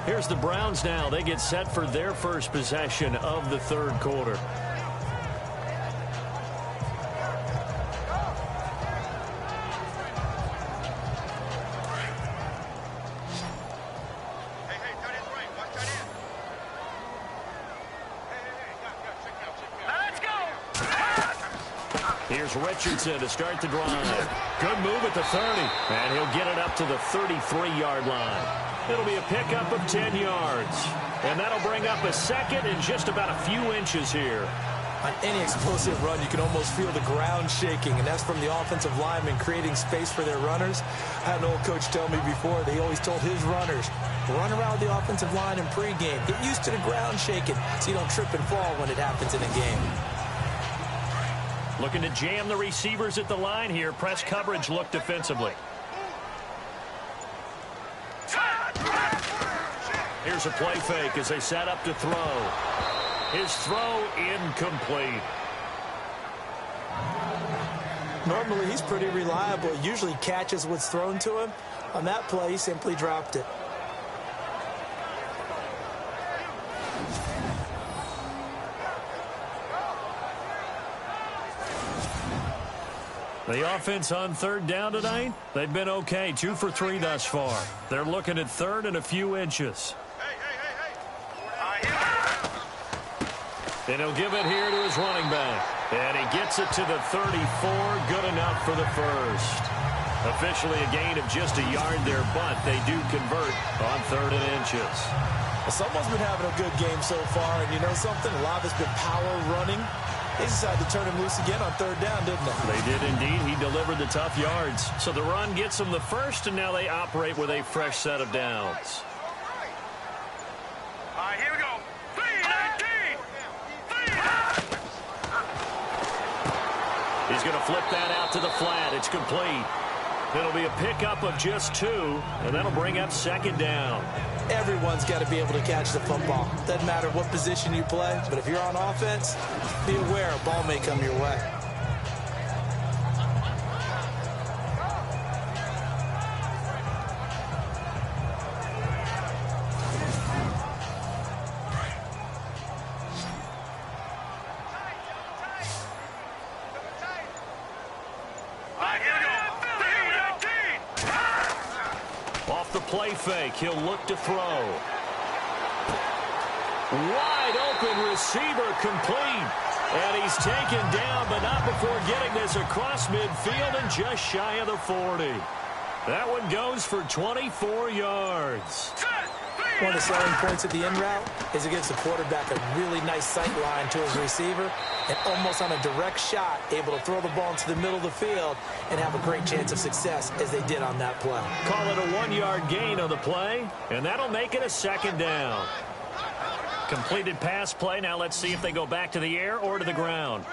Here's the Browns now. They get set for their first possession of the third quarter. Here's Richardson to start the drive. Good move at the 30. And he'll get it up to the 33-yard line. It'll be a pickup of 10 yards. And that'll bring up a second and just about a few inches here. On any explosive run, you can almost feel the ground shaking, and that's from the offensive linemen creating space for their runners. I had an old coach tell me before, they always told his runners, run around the offensive line in pregame. Get used to the ground shaking so you don't trip and fall when it happens in a game. Looking to jam the receivers at the line here. Press coverage look defensively. Here's a play fake as they set up to throw. His throw incomplete. Normally, he's pretty reliable. He usually catches what's thrown to him. On that play, he simply dropped it. The offense on third down tonight, they've been okay. 2 for 3 thus far. They're looking at third and a few inches. And he'll give it here to his running back. And he gets it to the 34. Good enough for the first. Officially a gain of just a yard there, but they do convert on third and inches. Well, someone's been having a good game so far, and you know something? A lot of it's been power running. They decided to turn him loose again on third down, didn't they? They did indeed. He delivered the tough yards. So the run gets them the first, and now they operate with a fresh set of downs. All right, here we go. 3-19. He's going to flip that out to the flat. It's complete. It'll be a pickup of just 2, and that'll bring up second down. Everyone's got to be able to catch the football. Doesn't matter what position you play, but if you're on offense, be aware a ball may come your way. Play fake. He'll look to throw. Wide open receiver complete. And he's taken down, but not before getting this across midfield and just shy of the 40. That one goes for 24 yards. One of the selling points of the in route is it gives the quarterback a really nice sight line to his receiver and almost on a direct shot able to throw the ball into the middle of the field and have a great chance of success as they did on that play. Call it a 1-yard gain on the play, and that'll make it a second down. Completed pass play. Now let's see if they go back to the air or to the ground.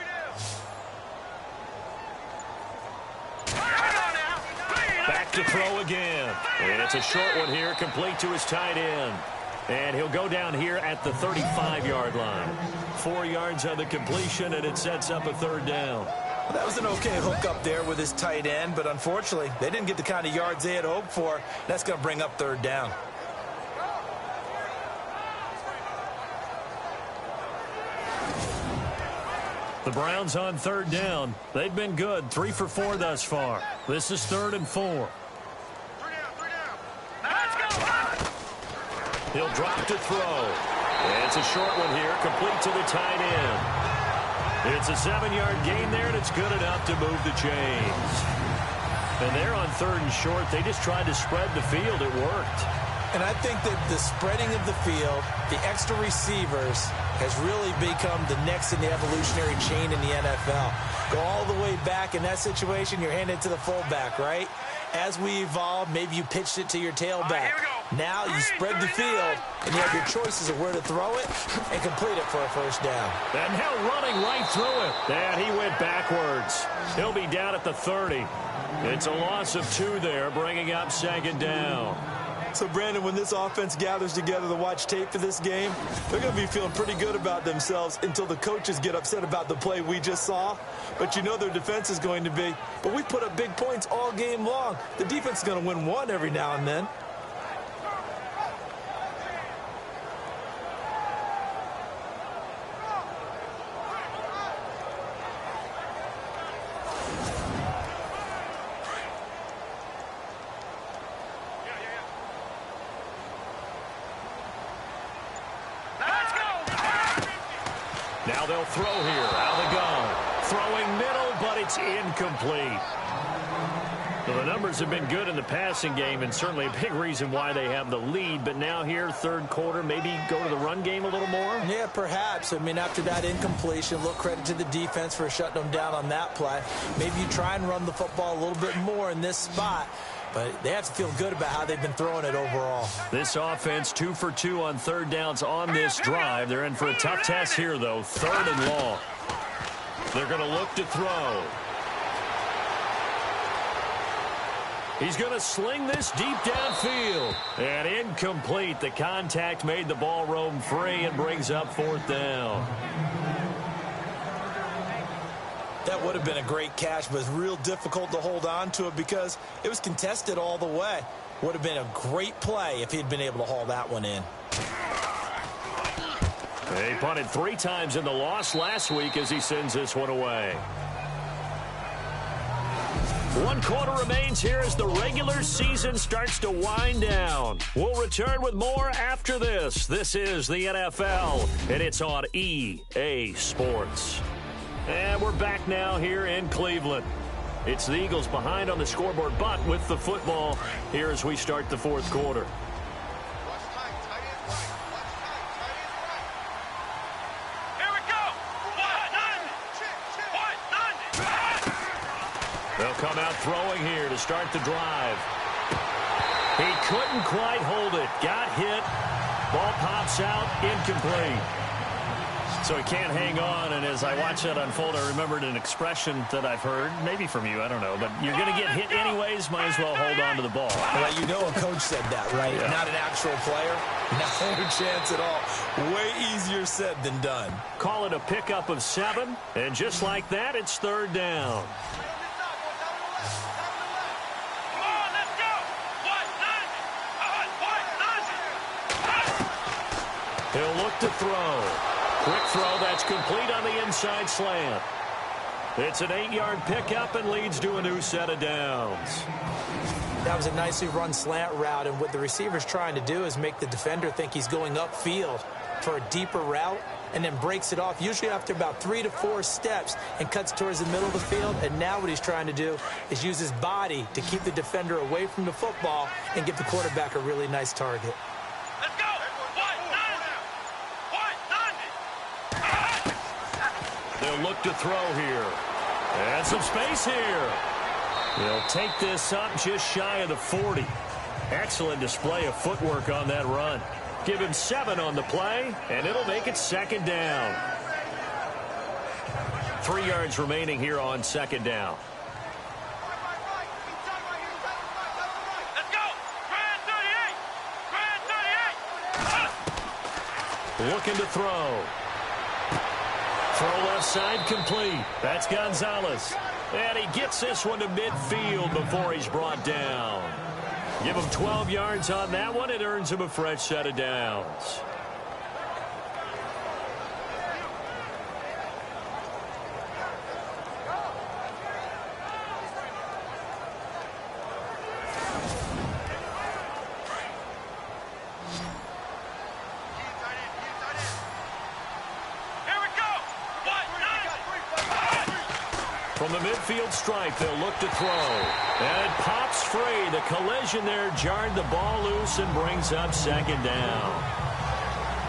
Back to throw again. And it's a short one here, complete to his tight end. And he'll go down here at the 35-yard line. 4 yards on the completion, and it sets up a third down. Well, that was an okay hook up there with his tight end, but unfortunately, they didn't get the kind of yards they had hoped for. That's going to bring up third down. The Browns on third down. They've been good. 3 for 4 thus far. This is 3rd and 4. 3 down. Let's go. He'll drop to throw. And it's a short one here, complete to the tight end. It's a 7-yard gain there, and it's good enough to move the chains. And they're on 3rd and short. They just tried to spread the field. It worked. And I think that the spreading of the field, the extra receivers, has really become the next in the evolutionary chain in the NFL. Go all the way back in that situation, you're handed to the fullback, right? as we evolve, maybe you pitched it to your tailback. Now you spread the field, and you have your choices of where to throw it and complete it for a first down. And now running right through it. And he went backwards. He'll be down at the 30. It's a loss of 2 there, bringing up second down. So, Brandon, when this offense gathers together to watch tape for this game, they're going to be feeling pretty good about themselves until the coaches get upset about the play we just saw. But you know their defense is going to be. But we put up big points all game long. The defense is going to win one every now and then. Now they'll throw here. Out they go. Throwing middle, but it's incomplete. Well, the numbers have been good in the passing game, and certainly a big reason why they have the lead. But now here, third quarter, maybe go to the run game a little more? Yeah, perhaps. I mean, after that incompletion, a little credit to the defense for shutting them down on that play. Maybe you try and run the football a little bit more in this spot. But they have to feel good about how they've been throwing it overall. This offense 2 for 2 on third downs on this drive. They're in for a tough test here, though. 3rd and long. They're going to look to throw. He's going to sling this deep downfield. And incomplete. The contact made the ball roam free and brings up 4th down. That would have been a great catch, but it's real difficult to hold on to it because it was contested all the way. Would have been a great play if he'd been able to haul that one in. They punted 3 times in the loss last week as he sends this one away. 1 quarter remains here as the regular season starts to wind down. We'll return with more after this. This is the NFL, and it's on EA Sports. And we're back now here in Cleveland. It's the Eagles behind on the scoreboard, but with the football here as we start the 4th quarter. Here we go. They'll come out throwing here to start the drive. He couldn't quite hold it. Got hit. Ball pops out. Incomplete. So he can't hang on, and as I watch that unfold, I remembered an expression that I've heard, maybe from you, I don't know, but you're going to get hit anyways, might as well hold on to the ball. Well, you know a coach said that, right? Yeah. Not an actual player. Not a chance at all. Way easier said than done. Call it a pickup of 7, and just like that, it's 3rd down. Come on, let's go. He'll look to throw. Quick throw that's complete on the inside slant. It's an 8-yard pickup and leads to a new set of downs. That was a nicely run slant route, and what the receiver's trying to do is make the defender think he's going upfield for a deeper route and then breaks it off, usually after about 3 to 4 steps, and cuts towards the middle of the field. And now what he's trying to do is use his body to keep the defender away from the football and give the quarterback a really nice target. Let's go. They'll look to throw here. And some space here. They'll take this up just shy of the 40. Excellent display of footwork on that run. Give him 7 on the play, and it'll make it 2nd down. 3 yards remaining here on 2nd down. Let's go. Grand 38. Looking to throw. Throw left side complete. That's Gonzalez. And he gets this one to midfield before he's brought down. Give him 12 yards on that one. It earns him a fresh set of downs. From the midfield stripe, they'll look to throw. And it pops free. The collision there jarred the ball loose and brings up 2nd down.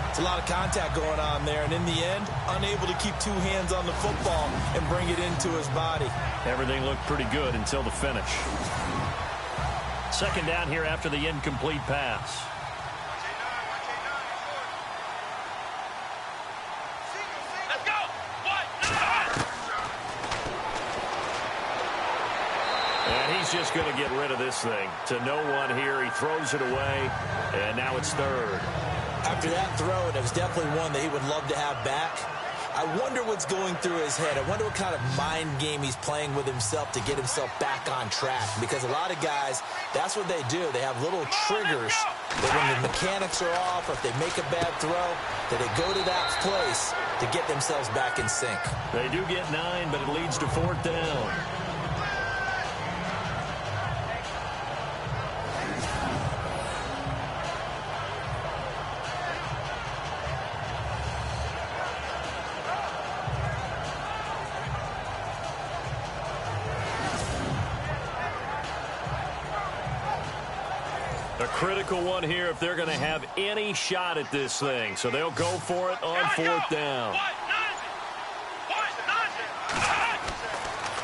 It's a lot of contact going on there, and in the end, unable to keep 2 hands on the football and bring it into his body. Everything looked pretty good until the finish. Second down here after the incomplete pass. Let's go. And he's just going to get rid of this thing. To no one here. He throws it away, and now it's third. After that throw, and it was definitely one that he would love to have back. I wonder what's going through his head. I wonder what kind of mind game he's playing with himself to get himself back on track. Because a lot of guys, that's what they do. They have little triggers that when the mechanics are off or if they make a bad throw, that they go to that place to get themselves back in sync. They do get 9, but it leads to fourth down. A critical one here if they're going to have any shot at this thing. So they'll go for it on fourth down.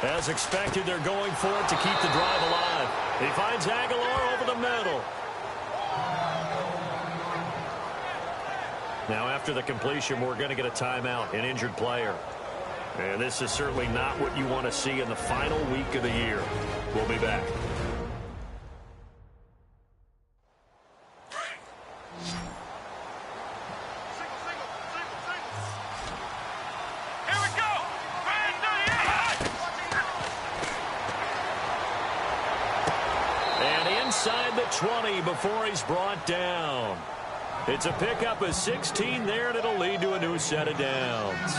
As expected, they're going for it to keep the drive alive. He finds Aguilar over the middle. Now after the completion, we're going to get a timeout, an injured player. And this is certainly not what you want to see in the final week of the year. We'll be back. Inside the 20 before he's brought down. It's a pickup of 16 there, and it'll lead to a new set of downs.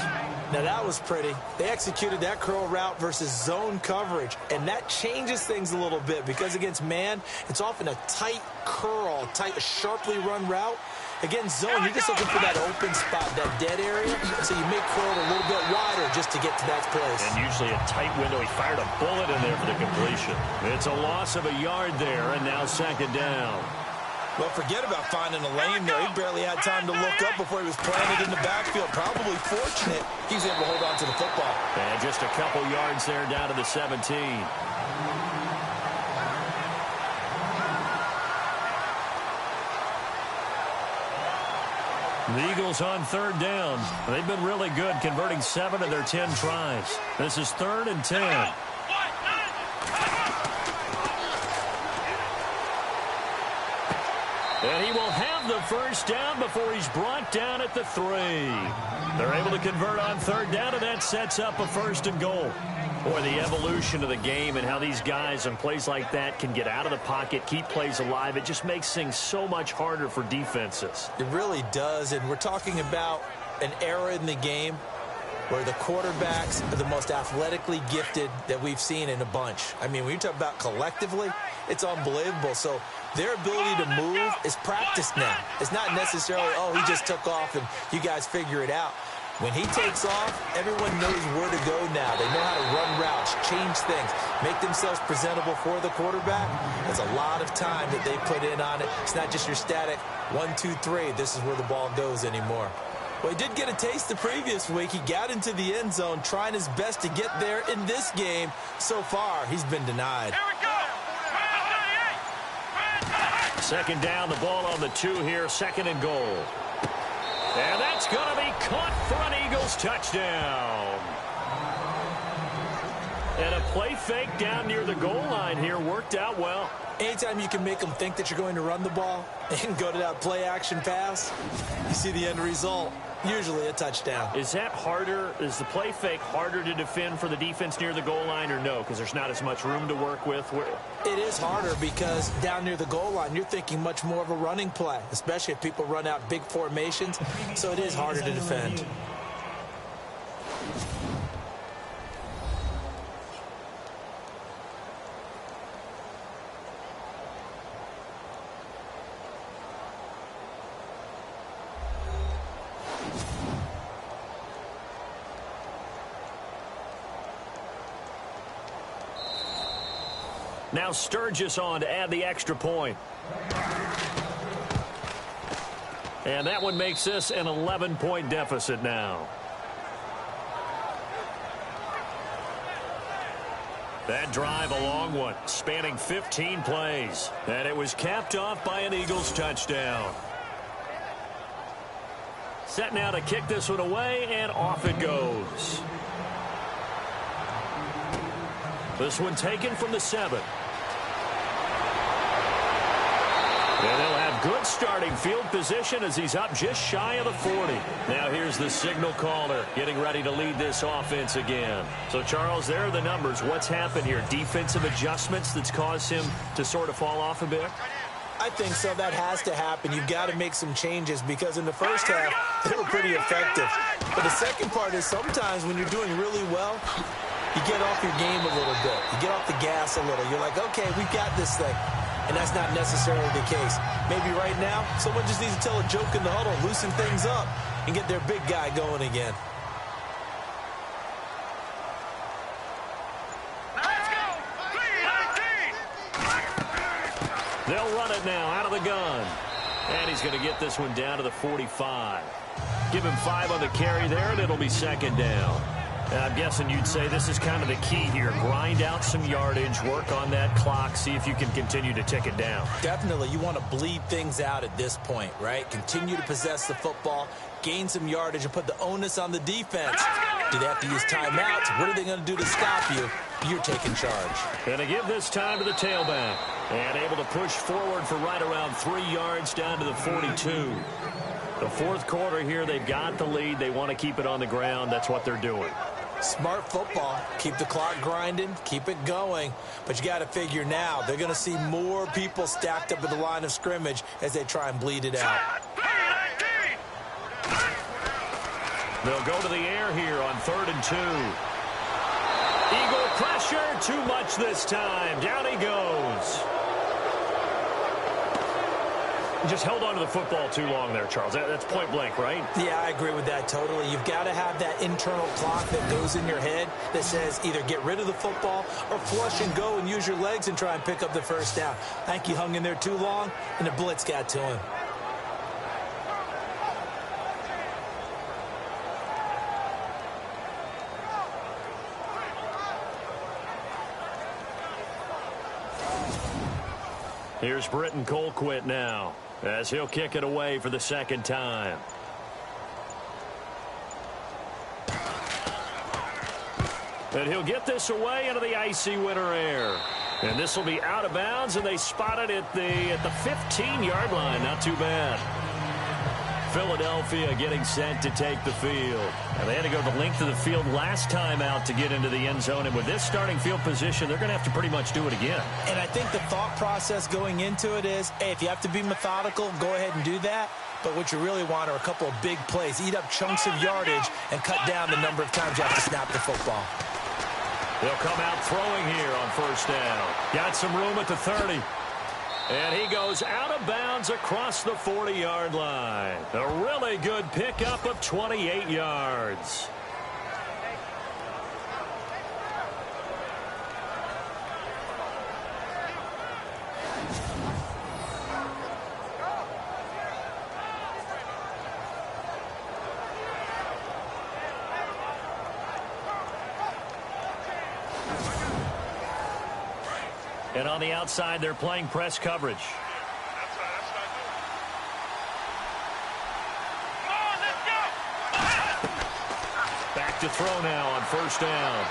Now that was pretty. They executed that curl route versus zone coverage, and that changes things a little bit because against man, it's often a tight curl, tight, sharply run route. Against zone, you're just looking for that open spot, that dead area, so you make curl a little bit wider just to get to that place. And usually a tight window. He fired a bullet in there for the completion. It's a loss of a yard there, and now second down. Well, forget about finding a lane there. He barely had time to look up before he was planted in the backfield. Probably fortunate he was able to hold on to the football. And just a couple yards there down to the 17. The Eagles on third down. They've been really good, converting 7 of their 10 tries. This is 3rd and 10. And he will have the first down before he's brought down at the 3. They're able to convert on third down, and that sets up a 1st and goal. Boy, the evolution of the game and how these guys in plays like that can get out of the pocket, keep plays alive, it just makes things so much harder for defenses. It really does, and we're talking about an era in the game where the quarterbacks are the most athletically gifted that we've seen in a bunch. I mean, when you talk about collectively, it's unbelievable. So their ability to move is practiced now. It's not necessarily, oh, he just took off and you guys figure it out. When he takes off, everyone knows where to go now. They know how to run routes, change things, make themselves presentable for the quarterback. There's a lot of time that they put in on it. It's not just your static 1, 2, 3. This is where the ball goes anymore. Well, he did get a taste the previous week. He got into the end zone, trying his best to get there in this game. So far, he's been denied. Here we go. Second down, the ball on the 2 here, 2nd and goal. And that's going to be caught for an Eagles touchdown. And a play fake down near the goal line here worked out well. Anytime you can make them think that you're going to run the ball and go to that play action pass, you see the end result, usually a touchdown. Is that harder? Is the play fake harder to defend for the defense near the goal line or no? Because there's not as much room to work with. It is harder because down near the goal line, you're thinking much more of a running play, especially if people run out big formations. So it is harder to defend. Now Sturgis on to add the extra point. And that one makes this an 11-point deficit now. That drive a long one, spanning 15 plays. And it was capped off by an Eagles touchdown. Set now to kick this one away, and off it goes. This one taken from the 7. And they'll have good starting field position as he's up just shy of the 40. Now here's the signal caller getting ready to lead this offense again. So, Charles, there are the numbers. What's happened here? Defensive adjustments that's caused him to sort of fall off a bit? I think so. That has to happen. You've got to make some changes because in the first half, they were pretty effective. But the second part is sometimes when you're doing really well, you get off your game a little bit. You get off the gas a little. You're like, okay, we've got this thing. And that's not necessarily the case. Maybe right now, someone just needs to tell a joke in the huddle, loosen things up, and get their big guy going again. Let's go! 3-19! They'll run it now out of the gun. And he's going to get this one down to the 45. Give him 5 on the carry there, and it'll be second down. I'm guessing you'd say this is kind of the key here. Grind out some yardage, work on that clock, see if you can continue to tick it down. Definitely. You want to bleed things out at this point, right? Continue to possess the football, gain some yardage, and put the onus on the defense. Do they have to use timeouts? What are they going to do to stop you? You're taking charge. Going to give this time to the tailback. And able to push forward for right around 3 yards down to the 42. The fourth quarter here, they've got the lead. They want to keep it on the ground. That's what they're doing. Smart football. Keep the clock grinding. Keep it going. But you got to figure now, they're going to see more people stacked up at the line of scrimmage as they try and bleed it out. They'll go to the air here on 3rd and 2. Eagle pressure, too much this time. Down he goes. Just held on to the football too long there, Charles. That's point blank, right? Yeah, I agree with that totally. You've got to have that internal clock that goes in your head that says either get rid of the football or flush and go and use your legs and try and pick up the first down. I think he hung in there too long, and the blitz got to him. Here's Britton Colquitt now, as he'll kick it away for the second time. And he'll get this away into the icy winter air. And this will be out of bounds, and they spot it at the 15-yard line. Not too bad. Philadelphia getting set to take the field. And they had to go the length of the field last time out to get into the end zone. And with this starting field position, they're going to have to pretty much do it again. And I think the thought process going into it is, hey, if you have to be methodical, go ahead and do that. But what you really want are a couple of big plays. Eat up chunks of yardage and cut down the number of times you have to snap the football. They'll come out throwing here on first down. Got some room at the 30. And he goes out of bounds across the 40-yard line. A really good pickup of 28 yards. And on the outside, they're playing press coverage. Back to throw now on first down.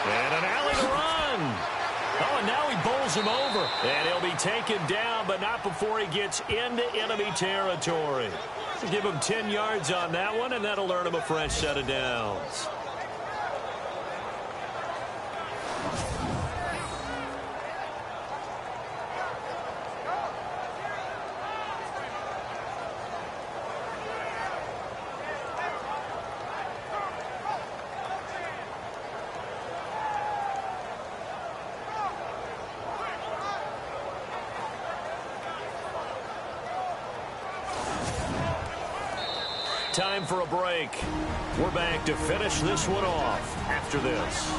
And an alley to run. Oh, and now he bowls him over. And he'll be taken down, but not before he gets into enemy territory. Give him 10 yards on that one, and that'll earn him a fresh set of downs. Time for a break. We're back to finish this one off after this.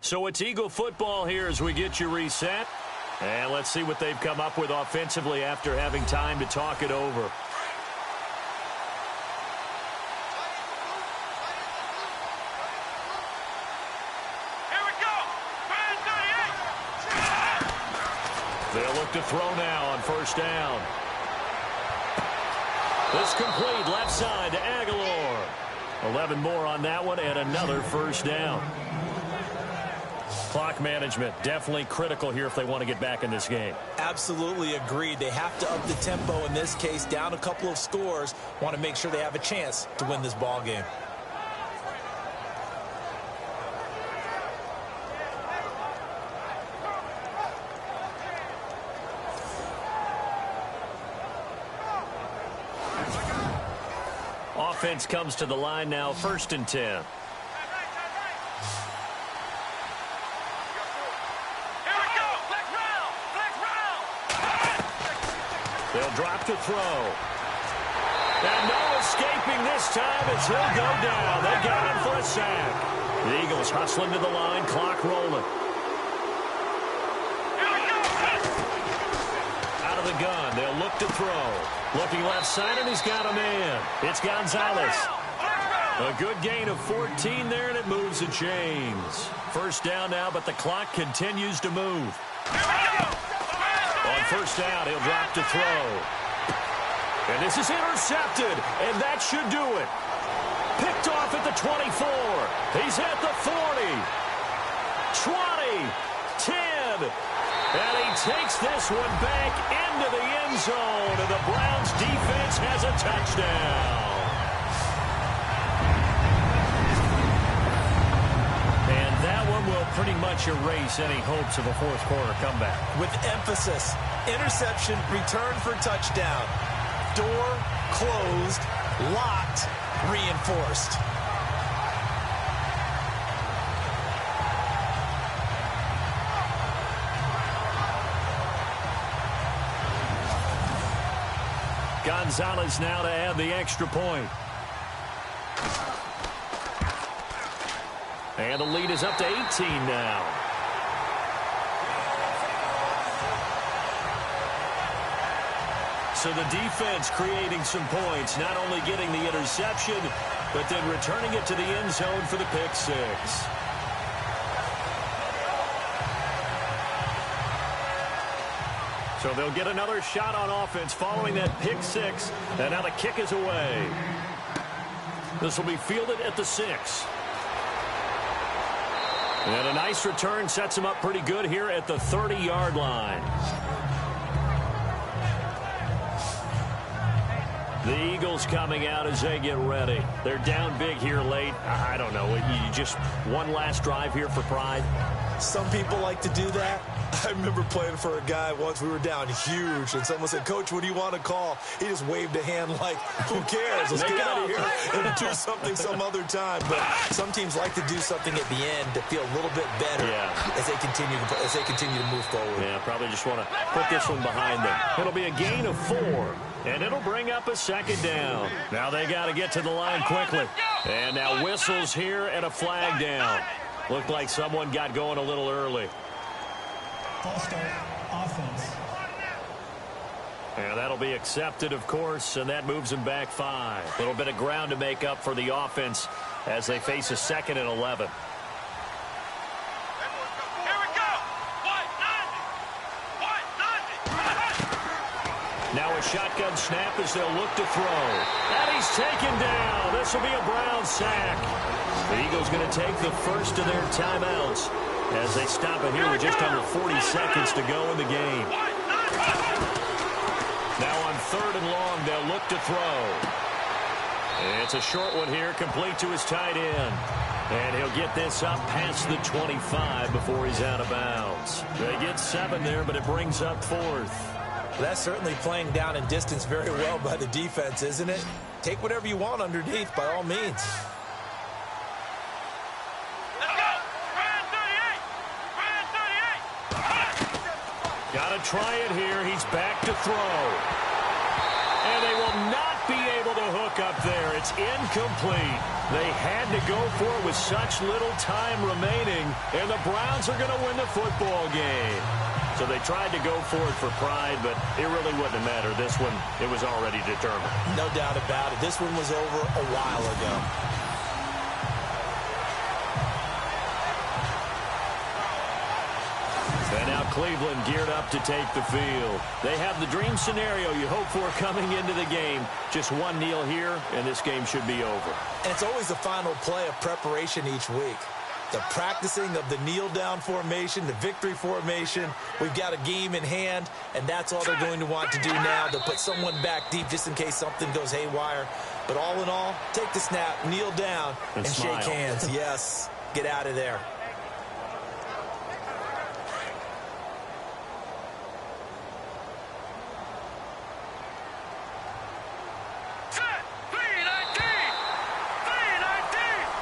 So it's Eagle football here as we get you reset. And let's see what they've come up with offensively after having time to talk it over. Here we go. They'll look to throw now on first down. This complete left side to Aguilar. 11 more on that one and another first down. Clock management definitely critical here if they want to get back in this game. Absolutely agreed. They have to up the tempo in this case, down a couple of scores. Want to make sure they have a chance to win this ball game. Offense comes to the line now, 1st and 10. They'll drop to throw. And no escaping this time as he'll go down. They got him for a sack. The Eagles hustling to the line, clock rolling. Out of the gun, they'll look to throw. Looking left side, and he's got a man. It's Gonzalez. A good gain of 14 there, and it moves the chains. First down now, but the clock continues to move. On first down, he'll drop to throw. And this is intercepted, and that should do it. Picked off at the 24. He's at the 40. 20. 10. And he takes this one back into the end zone, and the Browns defense has a touchdown. And that one will pretty much erase any hopes of a fourth quarter comeback. With emphasis, interception, return for touchdown. Door closed, locked, reinforced. Gonzalez now to add the extra point. And the lead is up to 18 now. So the defense creating some points, not only getting the interception, but then returning it to the end zone for the pick six. So they'll get another shot on offense following that pick six. And now the kick is away. This will be fielded at the 6. And a nice return sets him up pretty good here at the 30-yard line. The Eagles coming out as they get ready. They're down big here late. I don't know. You just one last drive here for pride. Some people like to do that. I remember playing for a guy once. We were down huge, and someone said, "Coach, what do you want to call?" He just waved a hand like, "Who cares? Let's get out of here and do something some other time." But some teams like to do something at the end to feel a little bit better as they continue to move forward. Yeah, probably just want to put this one behind them. It'll be a gain of 4, and it'll bring up a 2nd down. Now they got to get to the line quickly. And now whistles here and a flag down. Looked like someone got going a little early. False start, offense. And that'll be accepted, of course, and that moves them back 5. A little bit of ground to make up for the offense as they face a 2nd and 11. Now a shotgun snap as they'll look to throw. And he's taken down. This will be a Brown sack. The Eagles going to take the first of their timeouts as they stop it here with just under 40 seconds to go in the game. Now on 3rd and long, they'll look to throw. It's a short one here, complete to his tight end. And he'll get this up past the 25 before he's out of bounds. They get 7 there, but it brings up 4th. That's certainly playing down in distance very well by the defense, isn't it? Take whatever you want underneath, by all means. Got to try it here. He's back to throw. And they will not be able to hook up there. It's incomplete. They had to go for it with such little time remaining, and the Browns are going to win the football game. So they tried to go for it for pride, but it really wouldn't have mattered. This one, it was already determined. No doubt about it. This one was over a while ago. And now Cleveland geared up to take the field. They have the dream scenario you hope for coming into the game. Just one kneel here, and this game should be over. And it's always the final play of preparation each week. The practicing of the kneel-down formation, the victory formation. We've got a game in hand, and that's all they're going to want to do now, to put someone back deep just in case something goes haywire. But all in all, take the snap, kneel down, and smile. shake hands. Yes, get out of there.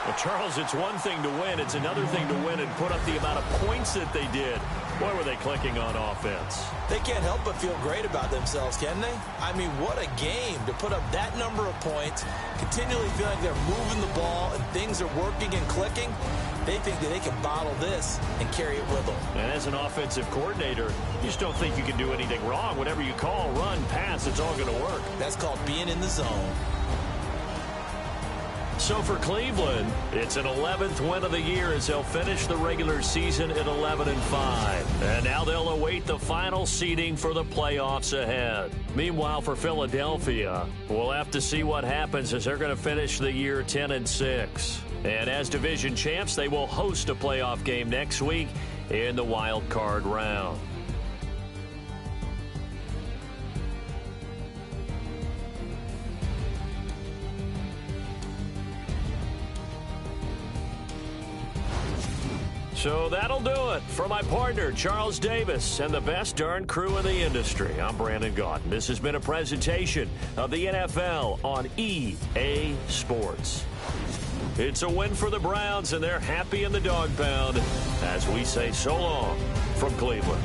Well, Charles, it's one thing to win. It's another thing to win and put up the amount of points that they did. Boy, were they clicking on offense. They can't help but feel great about themselves, can they? I mean, what a game to put up that number of points, continually feel like they're moving the ball and things are working and clicking. They think that they can bottle this and carry it with them. And as an offensive coordinator, you just don't think you can do anything wrong. Whatever you call, run, pass, it's all going to work. That's called being in the zone. So for Cleveland, it's an 11th win of the year as they'll finish the regular season at 11-5. And now they'll await the final seeding for the playoffs ahead. Meanwhile, for Philadelphia, we'll have to see what happens as they're going to finish the year 10-6. And as division champs, they will host a playoff game next week in the wild card round. So that'll do it. For my partner, Charles Davis, and the best darn crew in the industry, I'm Brandon Gaudin. This has been a presentation of the NFL on EA Sports. It's a win for the Browns, and they're happy in the dog pound as we say so long from Cleveland.